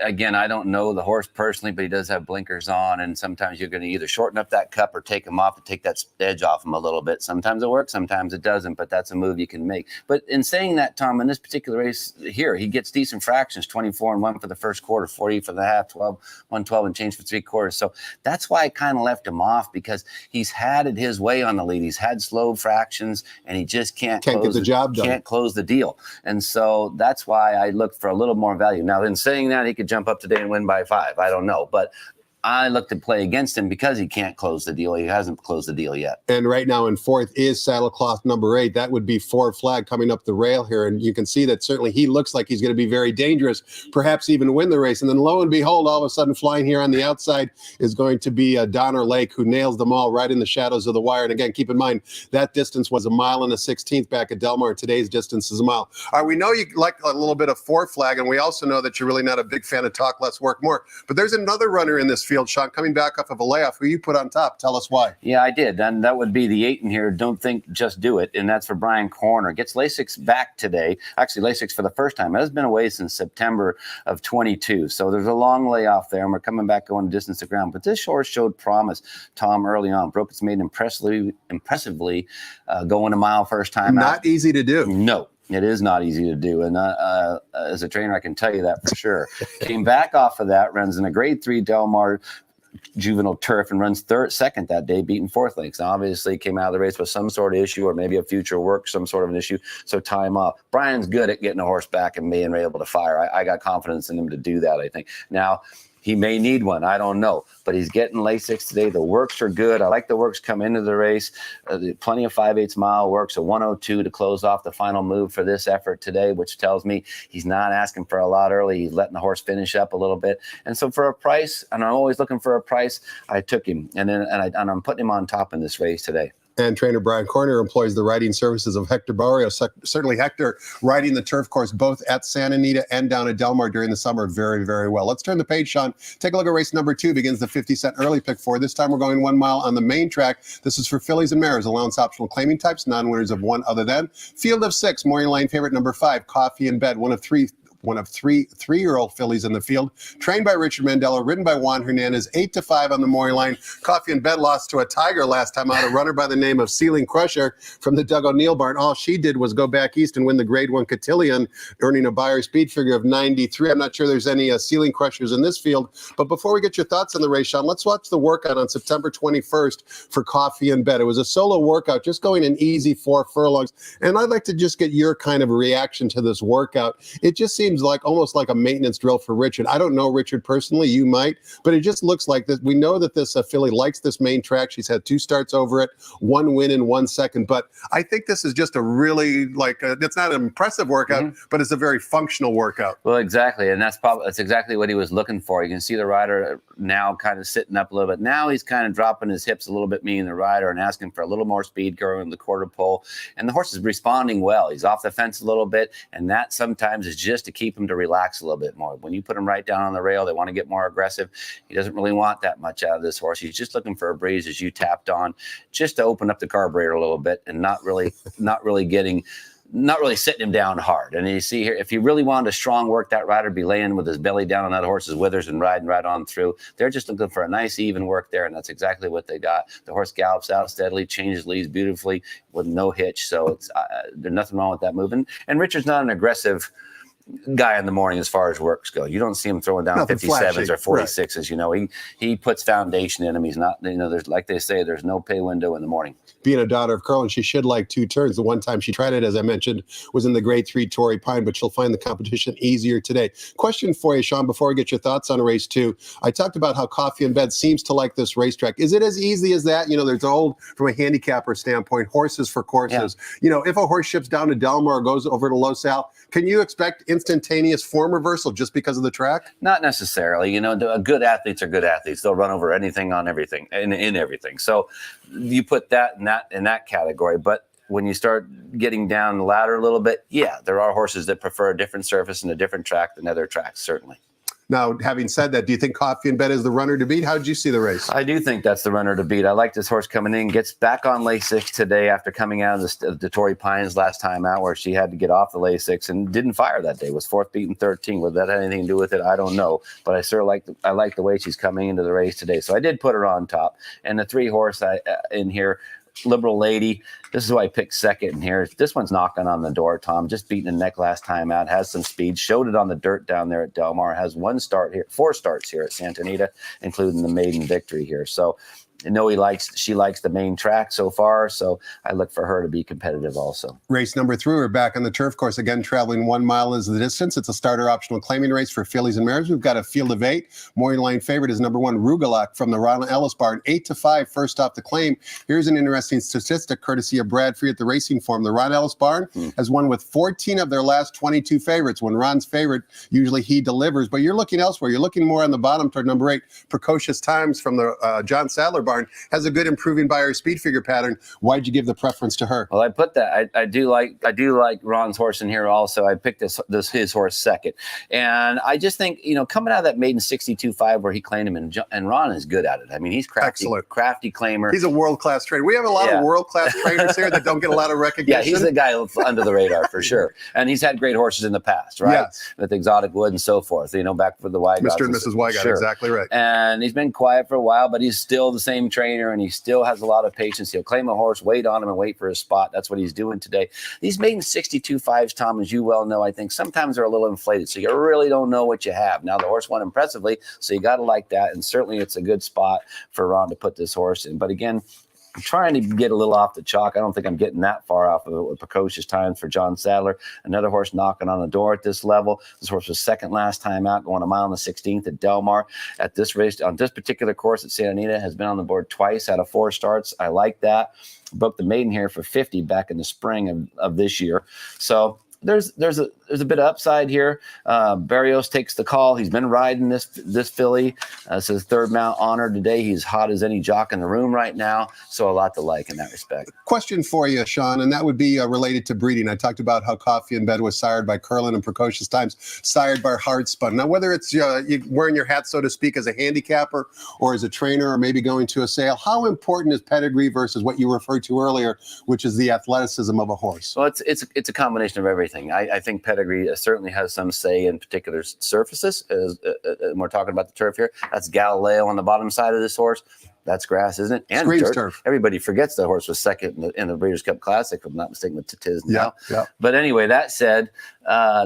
again, I don't know the horse personally, but he does have blinkers on. And sometimes you're going to either shorten up that cup or take him off to take that edge off him a little bit. Sometimes it works, sometimes it doesn't, but that's a move you can make. But in saying that, Tom, in this particular race here, he gets decent fractions, 24 and 1 for the first quarter, 40 for the half, 112 and change for 3 quarters. So that's why I kind of left him off, because he's had it his way on the lead. He's had slow fractions and he just can't get the job done. Can't close the deal. And so that's why I looked for a little more value. Now, in saying that, he could jump up today and win by 5. I don't know. But I look to play against him because he can't close the deal. He hasn't closed the deal yet. And right now in 4th is Saddlecloth number 8. That would be Ford Flag coming up the rail here. And you can see that certainly he looks like he's going to be very dangerous, perhaps even win the race. And then lo and behold, all of a sudden flying here on the outside is going to be Donner Lake, who nails them all right in the shadows of the wire. And again, keep in mind, that distance was 1 mile and a 16th back at Del Mar. Today's distance is 1 mile. We know you like a little bit of Ford Flag, and we also know that you're really not a big fan of Talk Less, Work More. But there's another runner in this field, Sean, coming back off of a layoff, who you put on top. Tell us why. Yeah, I did. And that would be the 8 in here. Don't think, just do it. And that's for Brian Corner. Gets Lasix back today. Actually, Lasix for the first time. It has been away since September of 22. So there's a long layoff there, and we're coming back going distance to ground. But this horse showed promise, Tom, early on. Broke its maiden impressively going a mile first time out. Not easy to do. No. It is not easy to do. And as a trainer, I can tell you that for sure. Came back off of that, runs in a grade 3 Del Mar juvenile turf and runs second that day, beating 4th Links. Now, obviously came out of the race with some sort of issue, or maybe a future work, some sort of an issue. So time off. Brian's good at getting a horse back and being able to fire. I got confidence in him to do that, I think. Now, he may need one. I don't know. But he's getting Lasix today. The works are good. I like the works come into the race. Plenty of 5/8 mile works. A 102 to close off the final move for this effort today, which tells me he's not asking for a lot early. He's letting the horse finish up a little bit. And so for a price, and I'm always looking for a price, I took him. And I'm putting him on top in this race today. And trainer Brian Corner employs the riding services of Hector Barrios. Certainly Hector riding the turf course both at Santa Anita and down at Del Mar during the summer very, very well. Let's turn the page, Sean. Take a look at race number 2. Begins the 50-cent early pick 4. This time we're going 1 mile on the main track. This is for fillies and mares, allowance optional claiming types, non-winners of 1 other than. Field of 6, Maury Lane favorite number 5, Coffee in Bed, one of three 3-year-old fillies in the field. Trained by Richard Mandela, ridden by Juan Hernandez, 8-5 on the Maury line. Coffee in Bed lost to a Tiger last time out, a runner by the name of Ceiling Crusher from the Doug O'Neill barn. All she did was go back east and win the Grade 1 Cotillion, earning a Beyer speed figure of 93. I'm not sure there's any Ceiling Crushers in this field. But before we get your thoughts on the race, Sean, let's watch the workout on September 21st for Coffee in Bed. It was a solo workout, just going an easy 4 furlongs. And I'd like to just get your kind of reaction to this workout. It just seems like almost like a maintenance drill for Richard. I don't know Richard personally, you might, but it just looks like this. We know that this filly likes this main track. She's had 2 starts over it, 1 win and 1 second. But I think this is just a really it's not an impressive workout, but it's a very functional workout. Well, exactly, and that's exactly what he was looking for. You can see the rider now kind of sitting up a little bit. Now he's kind of dropping his hips a little bit, meaning the rider, and asking for a little more speed going the quarter pole. And the horse is responding well. He's off the fence a little bit, and that sometimes is just to keep him to relax a little bit more. When you put him right down on the rail, they want to get more aggressive. He doesn't really want that much out of this horse. He's just looking for a breeze, as you tapped on, just to open up the carburetor a little bit, and not really sitting him down hard. And you see here, if you really wanted a strong work, that rider would be laying with his belly down on that horse's withers and riding right on through. They're just looking for a nice, even work there, and that's exactly what they got. The horse gallops out steadily, changes leads beautifully with no hitch. So it's there's nothing wrong with that move. And Richard's not an aggressive guy in the morning as far as works go. You don't see him throwing down Nothing 57s or flashy. 46s. Right. You know, he puts foundation in him. He's not, you know, there's, like they say, there's no pay window in the morning. Being a daughter of Carl, and she should like 2 turns. The one time she tried it, as I mentioned, was in the grade 3 Torrey Pine, but she'll find the competition easier today. Question for you, Sean, before we get your thoughts on race 2. I talked about how Coffee in Bed seems to like this racetrack. Is it as easy as that? You know, there's old, from a handicapper standpoint, horses for courses. Yeah. You know, if a horse ships down to Delmar or goes over to Los Al, can you expect instantaneous form reversal just because of the track? Not necessarily. You know, good athletes are good athletes. They'll run over anything on everything, in everything. So you put that in that category. But when you start getting down the ladder a little bit, yeah, there are horses that prefer a different surface and a different track than other tracks, certainly. Now, having said that, do you think Coffee in Bed is the runner to beat? How did you see the race? I do think that's the runner to beat. I like this horse coming in, gets back on Lasix today after coming out of the Torrey Pines last time out, where she had to get off the Lasix and didn't fire that day. Was 4th beaten 13. Whether that had anything to do with it, I don't know. But I like the way she's coming into the race today. So I did put her on top. And the 3 horse in here, Liberal Lady, this is who I picked second in here. This one's knocking on the door, Tom. Just beating the neck last time out, has some speed, showed it on the dirt down there at Del Mar, has 1 start here, 4 starts here at Santa Anita, including the maiden victory here. So I know she likes the main track so far, so I look for her to be competitive also. Race number 3, we're back on the turf course again, traveling 1 mile is the distance. It's a starter optional claiming race for fillies and mares. We've got a field of 8. Morning line favorite is number 1, Rugelach from the Ronald Ellis Barn, 8-5, first off the claim. Here's an interesting statistic courtesy of Brad Free at the Racing Form. The Ron Ellis Barn has won with 14 of their last 22 favorites. When Ron's favorite, usually he delivers, but you're looking elsewhere. You're looking more on the bottom toward number 8, Precocious Times from the John Sadler Barn. Has a good improving by her speed figure pattern. Why'd you give the preference to her? Well, I put that. I do like Ron's horse in here also. I picked his horse second, and I just think, you know, coming out of that maiden 62.5 where he claimed him, and Ron is good at it. I mean, he's crafty, excellent, crafty claimer. He's a world-class trainer. We have a lot of world-class trainers here that don't get a lot of recognition. Yeah, he's the guy under the radar for sure, and he's had great horses in the past, right? Yes. With Exotic Wood and so forth. You know, back for the Wygots. Mr. and Mrs. Wygot, sure. Exactly right. And he's been quiet for a while, but he's still the same trainer, and he still has a lot of patience. He'll claim a horse, wait on him, and wait for his spot. That's what he's doing today. These maiden 62.5s, Tom, as you well know, I think sometimes they're a little inflated, so you really don't know what you have. Now, the horse won impressively, so you got to like that, and certainly it's a good spot for Ron to put this horse in. But again, I'm trying to get a little off the chalk. I don't think I'm getting that far off of it with Precocious Times for John Sadler. Another horse knocking on the door at this level. This horse was second last time out, going a mile and the 16th at Del Mar. At this race, on this particular course at Santa Anita, has been on the board twice out of 4 starts. I like that. Booked the maiden here for 50 back in the spring of this year. So there's a bit of upside here. Barrios takes the call. He's been riding this filly. It's his 3rd mount honor today. He's hot as any jock in the room right now. So a lot to like in that respect. Question for you, Sean, and that would be related to breeding. I talked about how Coffee in Bed was sired by Curlin and Precocious Times, sired by Hard Spun. Now, whether it's you wearing your hat, so to speak, as a handicapper or as a trainer or maybe going to a sale, how important is pedigree versus what you referred to earlier, which is the athleticism of a horse? Well, it's a combination of everything. I think pedigree certainly has some say in particular surfaces. And we're talking about the turf here. That's Galileo on the bottom side of this horse. That's grass, isn't it? And Screams turf. Everybody forgets the horse was second in the Breeders' Cup Classic, if I'm not mistaken, with Tiz now. Yeah. But anyway, that said,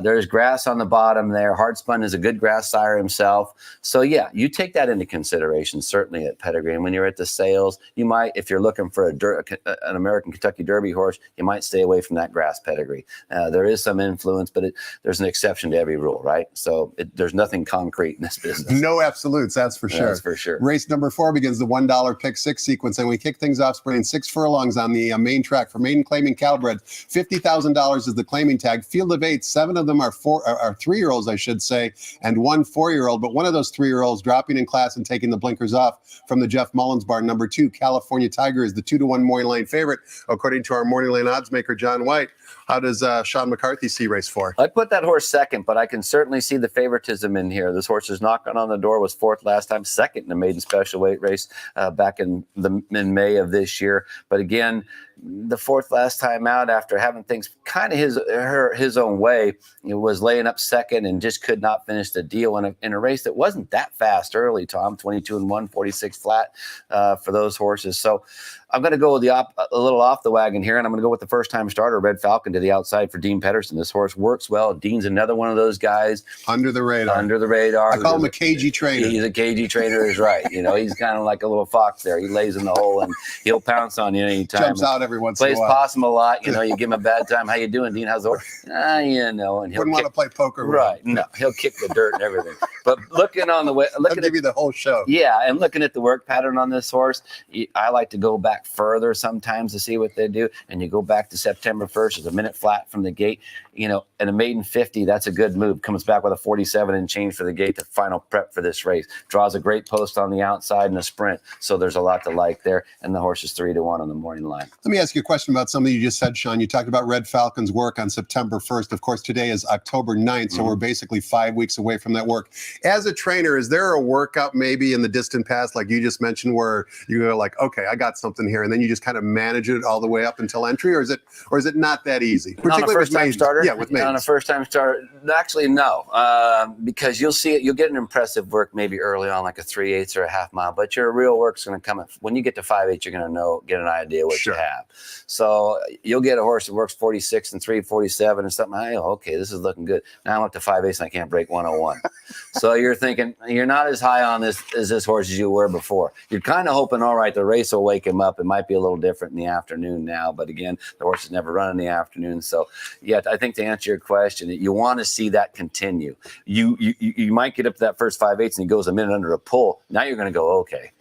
there's grass on the bottom there. Hardspun is a good grass sire himself. So, yeah, you take that into consideration, certainly at pedigree. And when you're at the sales, you might, if you're looking for an American Kentucky Derby horse, you might stay away from that grass pedigree. There is some influence, but there's an exception to every rule, right? So there's nothing concrete in this business. No absolutes, that's for sure. That's for sure. Race number 4 begins the $1 pick 6 sequence, and we kick things off sprinting 6 furlongs on the main track for maiden claiming Calbred. $50,000 is the claiming tag. Field of 8, 7 of them are 3-year-olds, I should say, and 1 4-year-old. But one of those 3-year-olds dropping in class and taking the blinkers off from the Jeff Mullins Barn. Number 2, California Tiger, is the 2-1 morning line favorite, according to our morning line odds maker, John White. How does Sean McCarthy see race 4? I put that horse second, but I can certainly see the favoritism in here. This horse is knocking on the door, was 4th last time, second in the maiden special weight race back in May of this year. But again, the 4th last time out after having things kind of his own way. away, was laying up second and just could not finish the deal in a race that wasn't that fast early, Tom. 22-1, 46 flat for those horses. So I'm going to go with a little off the wagon here, and I'm going to go with the first-time starter, Red Falcon, to the outside for Dean Pedersen. This horse works well. Dean's another one of those guys. Under the radar. I call him a cagey trainer. He's a cagey trainer, is right. He's kind of like a little fox there. He lays in the hole, and he'll pounce on you anytime. Jumps out every once in a while. Plays possum a lot. You give him a bad time. How you doing, Dean? How's the horse? And he'll wouldn't want to play poker with right. him. No, he'll kick the dirt and everything. But looking on the way, I'll give you the whole show. Yeah, and looking at the work pattern on this horse, I like to go back further sometimes to see what they do. And you go back to September 1st, it's a minute flat from the gate. And a maiden 50, that's a good move. Comes back with a 47 and change for the gate, the final prep for this race. Draws a great post on the outside in a sprint. So there's a lot to like there. And the horse is 3-1 on the morning line. Let me ask you a question about something you just said, Sean. You talked about Red Falcon's work on September 1st. Of course, today is October 9th, so we're basically 5 weeks away from that work. As a trainer, is there a workout maybe in the distant past, like you just mentioned, where you go like, okay, I got something here, and then you just kind of manage it all the way up until entry, or is it not that easy? Particularly on a first-time starter? Yeah, with maidens. On a first-time starter, actually, no, because you'll see it. You'll get an impressive work maybe early on, like a 3/8 or a half mile, but your real work's going to come when you get to 5/8. You're going to get an idea what you have. So you'll get a horse that works 46 and 3, 47 and something. Okay, this is looking good. Now I'm up to 5/8 and I can't break 101. So you're thinking you're not as high on this horse as you were before. You're kind of hoping, all right, the race will wake him up. It might be a little different in the afternoon now, but again, the horse has never run in the afternoon. So yeah, I think to answer your question, you want to see that continue. You might get up to that first 5/8 and he goes a minute under a pull. Now you're going to go, okay,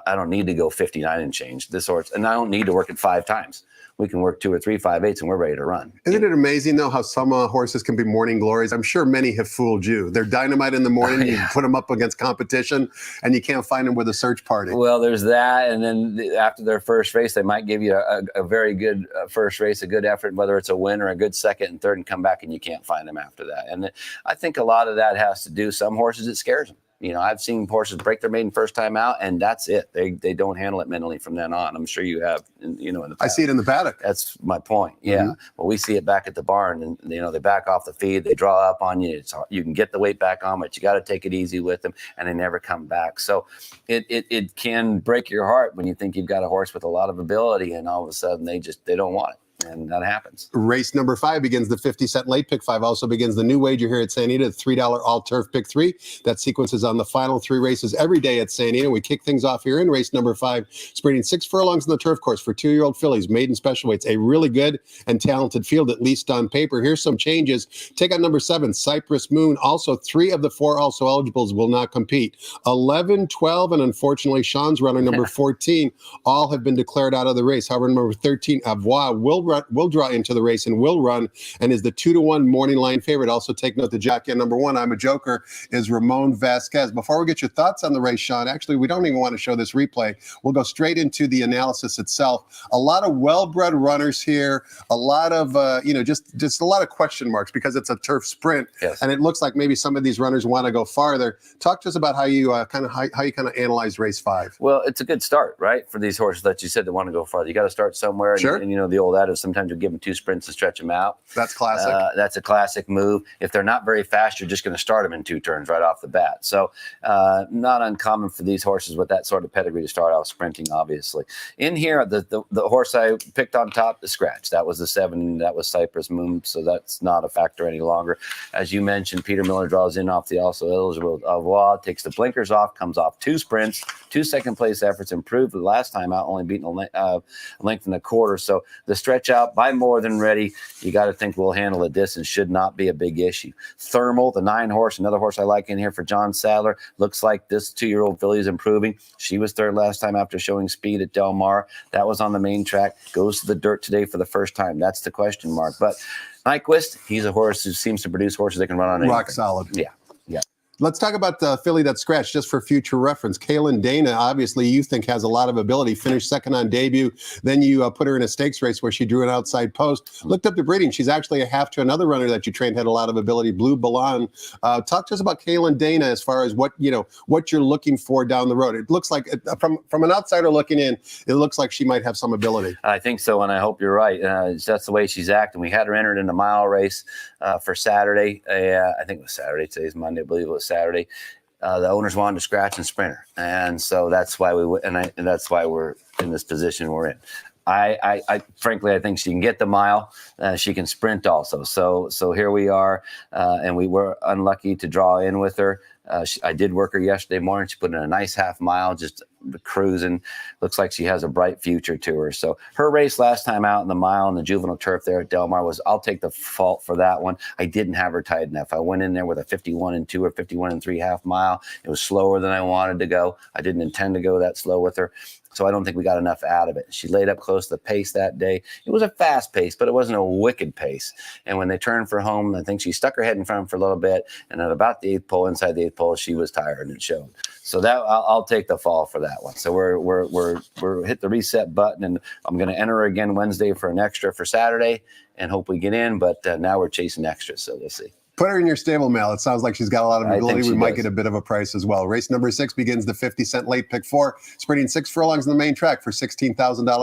I don't need to go 59 and change this horse, and I don't need to work it 5 times. We can work 2 or 3 5/8 and we're ready to run. Isn't it amazing, though, how some horses can be morning glories? I'm sure many have fooled you. They're dynamite in the morning. You put them up against competition, and you can't find them with a search party. Well, there's that. And then after their first race, they might give you a very good first race, a good effort, whether it's a win or a good second and third, and come back and you can't find them after that. And I think a lot of that has to do, some horses, it scares them. I've seen horses break their maiden first time out, and that's it. They don't handle it mentally from then on. I'm sure you have, in the paddock. I see it in the paddock. That's my point. Yeah. Well, we see it back at the barn, and they back off the feed. They draw up on you. It's hard. You can get the weight back on, but you got to take it easy with them, and they never come back. So it can break your heart when you think you've got a horse with a lot of ability, and all of a sudden they don't want it. And that happens. Race number 5 begins the 50-cent late pick 5. Also begins the new wager here at Santa Anita, the $3 all-turf pick 3. That sequence is on the final 3 races every day at Santa Anita. We kick things off here in race number 5, sprinting 6 furlongs on the turf course for 2-year-old fillies, maiden special weights. A really good and talented field, at least on paper. Here's some changes. Take on number 7, Cypress Moon. Also, 3 of the 4 also eligibles will not compete. 11, 12, and unfortunately, Sean's runner, number 14, all have been declared out of the race. However, number 13, Avoir, will draw into the race and will run, and is the 2-1 morning line favorite. Also take note, the jockey on number 1, I'm a Joker, is Ramon Vasquez. Before we get your thoughts on the race, Sean, actually, we don't even want to show this replay. We'll go straight into the analysis itself. A lot of well-bred runners here, a lot of, just a lot of question marks because it's a turf sprint. Yes. And it looks like maybe some of these runners want to go farther. Talk to us about how you kind of analyze race 5. Well, it's a good start, right, for these horses that you said that want to go farther. You got to start somewhere. Sure. And the old adage, sometimes you give them 2 sprints to stretch them out. That's classic. That's a classic move. If they're not very fast, you're just going to start them in 2 turns right off the bat. So not uncommon for these horses with that sort of pedigree to start out sprinting, obviously. In here, the horse I picked on top, the scratch. That was the 7. That was Cypress Moon, so that's not a factor any longer. As you mentioned, Peter Miller draws in off the also eligible Avoir, takes the blinkers off, comes off 2 sprints, 2 second-place efforts, improved the last time out, only beating a length and a quarter. So the stretch out by more than ready. You got to think we'll handle the distance. Should not be a big issue. Thermal, the 9 horse, another horse I like in here for John Sadler. Looks like this 2-year-old filly is improving. She was 3rd last time after showing speed at Del Mar. That was on the main track. Goes to the dirt today for the first time. That's the question mark. But Nyquist, he's a horse who seems to produce horses that can run on anything. Rock solid. Yeah. Let's talk about the filly that scratched just for future reference. Kaylin Dana, obviously, you think has a lot of ability. Finished second on debut. Then you put her in a stakes race where she drew an outside post. Looked up to breeding. She's actually a half to another runner that you trained had a lot of ability, Blue Ballon. Talk to us about Kaylin Dana as far as what you're looking for down the road. It looks like, from an outsider looking in, it looks like she might have some ability. I think so, and I hope you're right. That's the way she's acting. We had her entered in the mile race for Saturday. I think it was Saturday. Today's Monday. I believe it was Saturday. The owners wanted to scratch and sprint her, and so that's why that's why we're in this position we're in. I frankly, I think she can get the mile. She can sprint also. So here we are, and we were unlucky to draw in with her. I did work her yesterday morning. She put in a nice half mile, just cruising. Looks like she has a bright future to her. So her race last time out in the mile on the juvenile turf there at Del Mar was, I'll take the fault for that one. I didn't have her tight enough. I went in there with a 51-2 or 51-3 half mile. It was slower than I wanted to go. I didn't intend to go that slow with her. So I don't think we got enough out of it. She laid up close to the pace that day. It was a fast pace, but it wasn't a wicked pace. And when they turned for home, I think she stuck her head in front for a little bit. And at about the eighth pole, inside the eighth pole, she was tired and it showed. So that I'll take the fall for that one. So we're hit the reset button, and I'm going to enter her again Wednesday for an extra for Saturday and hope we get in. But now we're chasing extras, so we'll see. Put her in your stable mail. It sounds like she's got a lot of ability. We might does. get a bit of a price as well. Race number 6 begins the 50-cent late pick 4, sprinting 6 furlongs in the main track for $16,000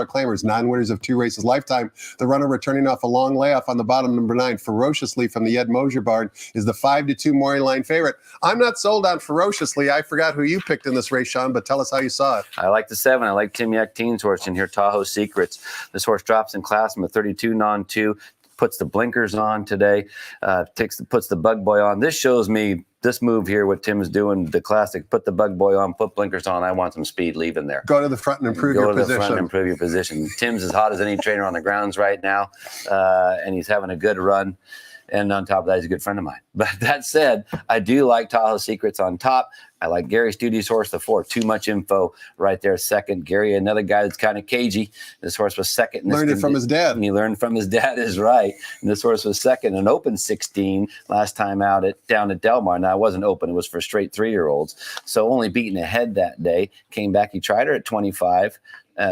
claimers. 9 winners of 2 races lifetime. The runner returning off a long layoff on the bottom, number 9, Ferociously from the Ed Mosier barn, is the 5-2 Maury line favorite. I'm not sold on Ferociously. I forgot who you picked in this race, Sean, but tell us how you saw it. I like the 7. I like Tim Yakteen's horse in here, Tahoe Secrets. This horse drops in class from a 32 non-2. Puts the blinkers on today, puts the bug boy on. This shows me this move here, what Tim's doing, the classic, put the bug boy on, put blinkers on. I want some speed leaving there. Go to the front and improve your position. Go to the front and improve your position. Tim's as hot as any trainer on the grounds right now, and he's having a good run. And on top of that, he's a good friend of mine. But that said, I do like Tahoe Secrets on top. I like Gary Studi's horse, the 4. Too much info right there, second. Gary, another guy that's kind of cagey. This horse was second. Learned it from his dad. And he learned from his dad, is right. And this horse was second and open 16 last time out down at Del Mar. Now, it wasn't open. It was for straight 3-year-olds. So only beaten ahead that day. Came back. He tried her at 25.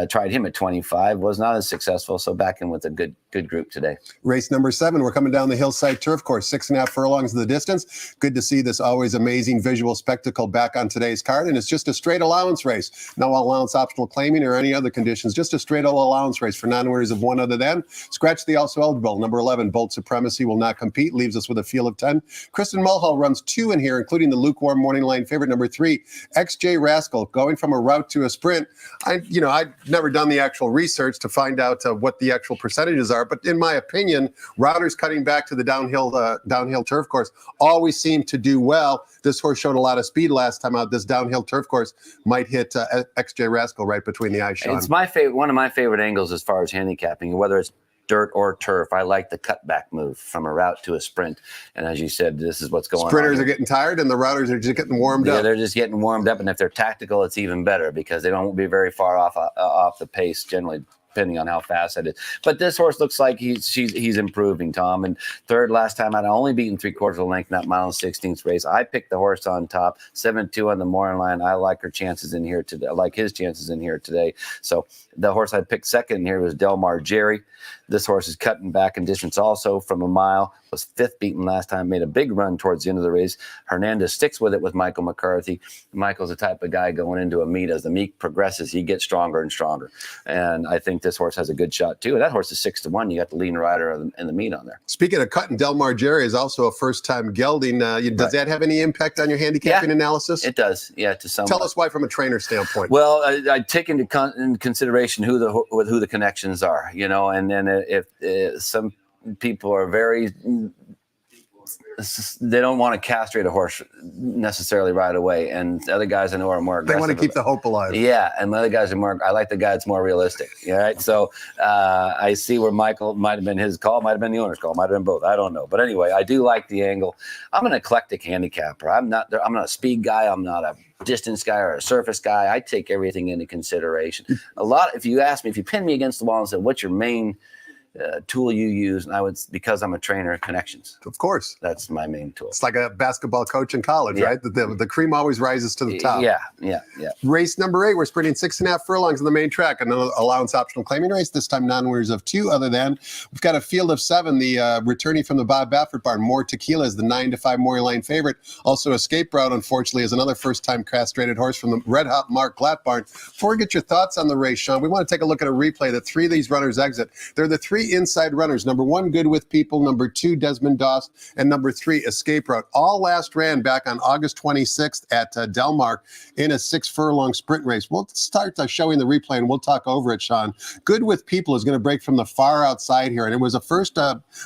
Tried him at 25, was not as successful, so back in with a good group today. Race number 7, we're coming down the Hillside Turf Course, 6.5 furlongs of the distance. Good to see this always amazing visual spectacle back on today's card, and it's just a straight allowance race. No allowance optional claiming or any other conditions, just a straight allowance race for non-winners of one other than. Scratch the also eligible. Number 11, Bold Supremacy, will not compete, leaves us with a field of 10. Kristen Mulhall runs 2 in here, including the lukewarm morning line favorite, number 3, XJ Rascal, going from a route to a sprint. I'd never done the actual research to find out what the actual percentages are, but in my opinion, routers cutting back to the downhill turf course always seem to do well. This horse showed a lot of speed last time out. This downhill turf course might hit XJ Rascal right between the eyes, Sean. It's one of my favorite angles as far as handicapping, whether it's dirt or turf. I like the cutback move from a route to a sprint. And as you said, this is what's going on. Sprinters are getting tired and the routers are just getting warmed up. Yeah, they're just getting warmed up. And if they're tactical, it's even better because they don't be very far off the pace generally, depending on how fast it is. But this horse looks like he's improving, Tom. And third last time out, I only beaten 3/4 of the length in that mile and 16th race. I picked the horse on top, 7-2 on the Morin line. I like her chances in here today. I like his chances in here today. So the horse I picked second in here was Del Mar Jerry. This horse is cutting back in distance also from a mile. Was 5th beaten last time, made a big run towards the end of the race. Hernandez sticks with it with Michael McCarthy. Michael's the type of guy going into a meet. As the meet progresses, he gets stronger and stronger. And I think this horse has a good shot too. And that horse is 6-1. You got the lean rider in the meet on there. Speaking of cutting, Del Mar Jerry is also a first-time gelding. Does that have any impact on your handicapping analysis? It does. Yeah, to some. Tell us why from a trainer standpoint. Well, I take into consideration who the connections are, and then if some people are they don't want to castrate a horse necessarily right away, and other guys I know are more aggressive. They want to keep the hope alive. Yeah, and the other guys are more. I like the guy that's more realistic. All right, so I see where Michael might have been his call, might have been the owner's call, might have been both. I don't know, but anyway, I do like the angle. I'm an eclectic handicapper. I'm not a speed guy. I'm not a distance guy or a surface guy. I take everything into consideration. If you ask me, if you pin me against the wall and said, "What's your main tool you use? And I would, because I'm a trainer, connections. Of course. That's my main tool. It's like a basketball coach in college, right? The cream always rises to the top. Yeah. Race number 8, we're sprinting 6.5 furlongs on the main track. Another allowance optional claiming race, this time non-winners of 2, other than we've got a field of 7. The returning from the Bob Baffert barn, More Tequila is the 9-5 Maury Line favorite. Also Escape Route, unfortunately, is another first-time castrated horse from the Red Hot Mark Glatt barn. Before we get your thoughts on the race, Sean, we want to take a look at a replay that 3 of these runners exit. They're the 3 inside runners. Number 1, Good With People. Number 2, Desmond Doss. And number 3, Escape Route. All last ran back on August 26th at Del Mar in a 6-furlong sprint race. We'll start showing the replay and we'll talk over it, Sean. Good With People is going to break from the far outside here. And it was a first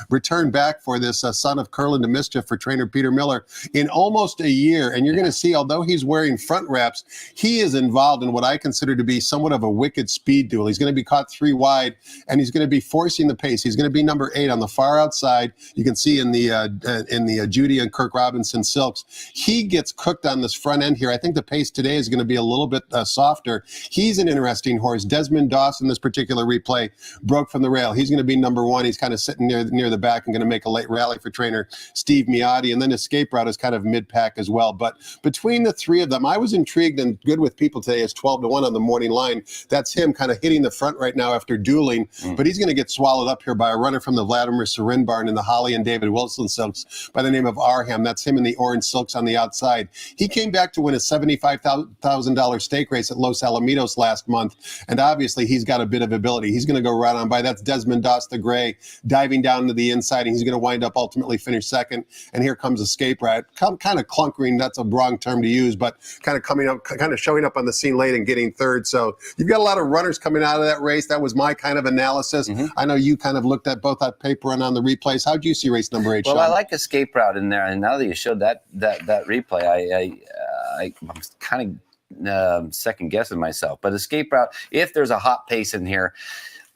return back for this son of Curlin to Mischief for trainer Peter Miller in almost a year. And you're going to see, although he's wearing front wraps, he is involved in what I consider to be somewhat of a wicked speed duel. He's going to be caught 3 wide and he's going to be forcing the pace. He's going to be number 8 on the far outside. You can see in the Judy and Kirk Robinson silks. He gets cooked on this front end here. I think the pace today is going to be a little bit softer. He's an interesting horse. Desmond Doss in this particular replay broke from the rail. He's going to be number 1. He's kind of sitting near the back and going to make a late rally for trainer Steve Miotti. And then Escape Route is kind of mid-pack as well. But between the 3 of them, I was intrigued, and Good With People today is 12-1 on the morning line. That's him kind of hitting the front right now after dueling. But he's going to get swallowed up here by a runner from the Vladimir Sarin barn in the Holly and David Wilson silks by the name of Arham. That's him in the orange silks on the outside. He came back to win a $75,000 stake race at Los Alamitos last month, and obviously he's got a bit of ability. He's going to go right on by. That's Desmond Doss the Gray diving down to the inside, and he's going to wind up ultimately finish second. And here comes Escape Route, kind of clunkering. That's a wrong term to use, but kind of showing up on the scene late and getting third. So you've got a lot of runners coming out of that race. That was my kind of analysis. I know you kind of looked at both that paper and on the replays. How do you see race number 8, Well, Sean? I like Escape Route in there, and now that you showed that replay, I'm kind of second guessing myself. But Escape Route, if there's a hot pace in here,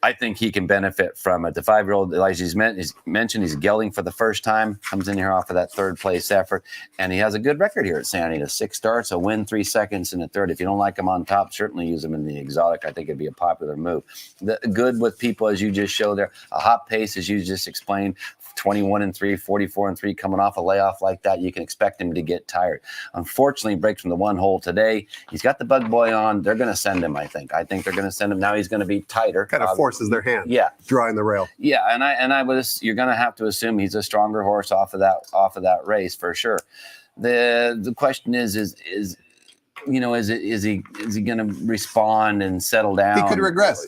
I think he can benefit from it. The 5-year-old Elijah's mentioned, he's gelding for the first time, comes in here off of that 3rd place effort, and he has a good record here at Santa Anita. 6 starts, a win, 3 seconds, and a third. If you don't like him on top, certainly use him in the exotic. I think it'd be a popular move. The Good With People, as you just showed there, a hot pace, as you just explained, 21-3, 44-3, coming off a layoff like that, you can expect him to get tired. Unfortunately, he breaks from the 1 hole today. He's got the bug boy on. They're going to send him, I think. I think they're going to send him. Now he's going to be tighter. Kind of forces their hand. Yeah. Drawing the rail. Yeah, you're going to have to assume he's a stronger horse off of that race for sure. The question is he going to respond and settle down? He could regress.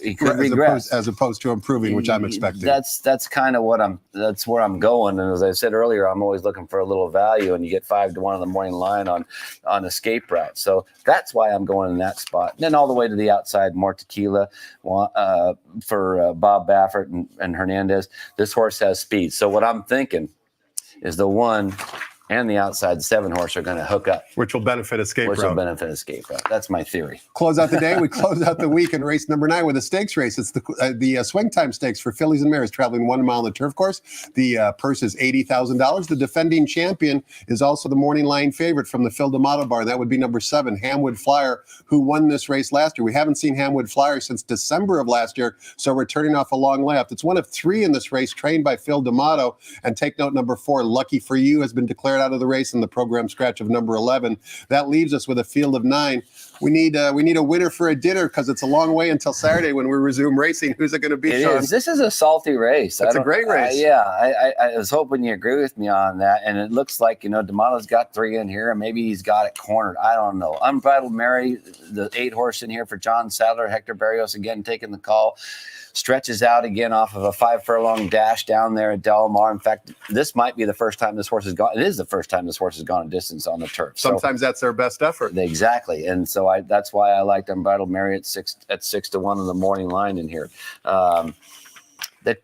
As opposed to improving, which I'm expecting. That's kind of that's where I'm going. And as I said earlier, I'm always looking for a little value, and you get 5-1 on the morning line on Escape Route. So that's why I'm going in that spot. And then all the way to the outside, More Tequila for Bob Baffert and Hernandez. This horse has speed. So what I'm thinking is the 1 and the outside 7 horse are going to hook up. Which will benefit Escape Route. That's my theory. Close out the day. We close out the week in race number 9 with a stakes race. It's the Swing Time Stakes for fillies and mares traveling 1 mile on the turf course. The purse is $80,000. The defending champion is also the morning line favorite from the Phil D'Amato barn. That would be number 7, Hamwood Flyer, who won this race last year. We haven't seen Hamwood Flyer since December of last year, so returning off a long layoff. It's one of 3 in this race trained by Phil D'Amato. And take note, number 4, Lucky For You, has been declared out of the race in the program scratch of number 11. That leaves us with a field of 9. We need a winner for a dinner, because it's a long way until Saturday when we resume racing. Who's it going to be, Sean? This is a salty race. It's a great race. I was hoping you agree with me on that. And it looks like, D'Amato's got 3 in here, and maybe he's got it cornered. I don't know. Unbridled Mary, the 8 horse in here for John Sadler. Hector Barrios again taking the call. Stretches out again off of a 5-furlong dash down there at Del Mar. In fact, this might be the first time this horse has gone. It is the first time this horse has gone a distance on the turf. Sometimes that's their best effort. Exactly, and so that's why I liked Unbridled Mary at 6-1 on the morning line in here.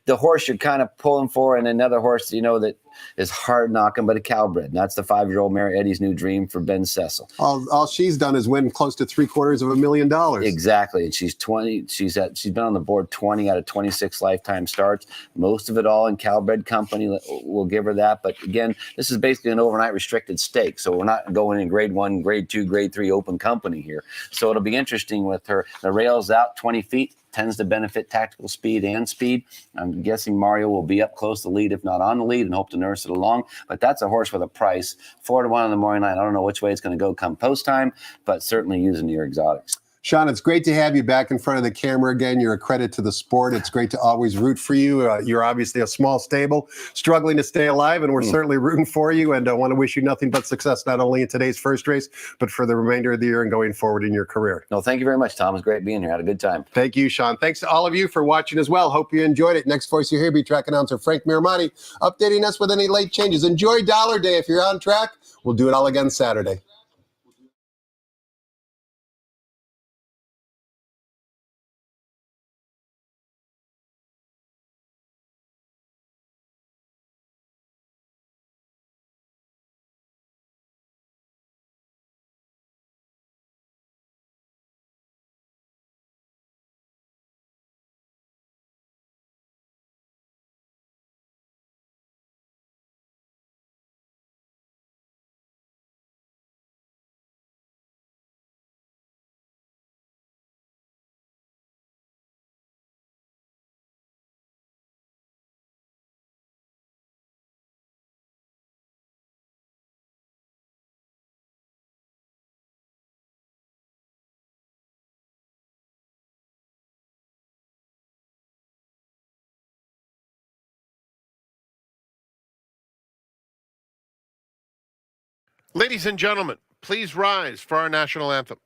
The horse you're kind of pulling for, and another horse that is hard knocking, but a cowbred. And that's the 5-year-old Mary Eddie's New Dream for Ben Cecil. All she's done is win close to $750,000. Exactly, and she's 20. She's been on the board 20 out of 26 lifetime starts. Most of it all in Cowbred Company. We'll give her that. But again, this is basically an overnight restricted stake, so we're not going in grade 1, grade 2, grade 3 open company here. So it'll be interesting with her. The rail's out 20 feet. tends to benefit tactical speed and speed. I'm guessing Mario will be up close to the lead, if not on the lead, and hope to nurse it along. But that's a horse with a price. 4-1 on the morning line. I don't know which way it's going to go come post time, but certainly using your exotics. Sean, it's great to have you back in front of the camera again. You're a credit to the sport. It's great to always root for you. You're obviously a small stable, struggling to stay alive, and we're certainly rooting for you, and I want to wish you nothing but success, not only in today's first race, but for the remainder of the year and going forward in your career. No, thank you very much, Tom. It was great being here. Had a good time. Thank you, Sean. Thanks to all of you for watching as well. Hope you enjoyed it. Next voice you hear, be track announcer Frank Miramati, updating us with any late changes. Enjoy Dollar Day. If you're on track, we'll do it all again Saturday. Ladies and gentlemen, please rise for our national anthem.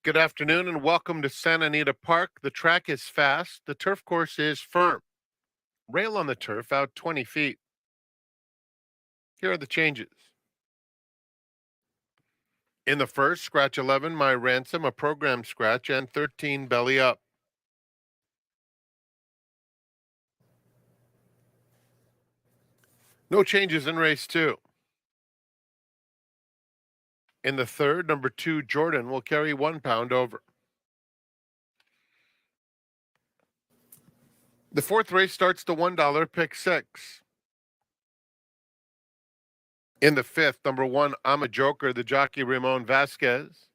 Good afternoon and welcome to Santa Anita Park. The track is fast. The turf course is firm. Rail on the turf out 20 feet. Here are the changes. In the first, scratch 11, My Ransom, a program scratch, and 13, Belly Up. No changes in race 2. In the third, number 2, Jordan, will carry 1 pound over. The fourth race starts the $1 pick 6. In the fifth, number 1, I'm a Joker, the jockey Ramon Vasquez.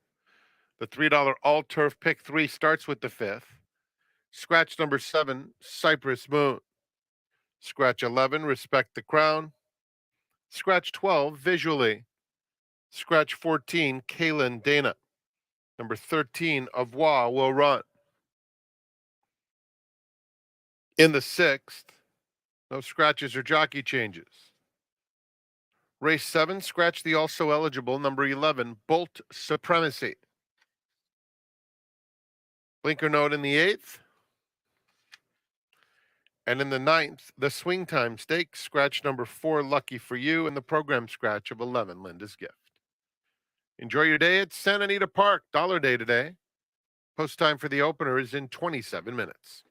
The $3 all-turf pick 3 starts with the fifth. Scratch number 7, Cypress Moon. Scratch 11, Respect the Crown. Scratch 12, Visually. Scratch 14, Kaylin Dana. Number 13, Avoir will run. In the sixth, no scratches or jockey changes. Race 7, scratch the also eligible number 11, Bolt Supremacy. Blinker note in the 8th. And in the 9th, the Swing Time Stakes, scratch number 4, Lucky for You, and the program scratch of 11, Linda's Gift. Enjoy your day at Santa Anita Park. Dollar Day today. Post time for the opener is in 27 minutes.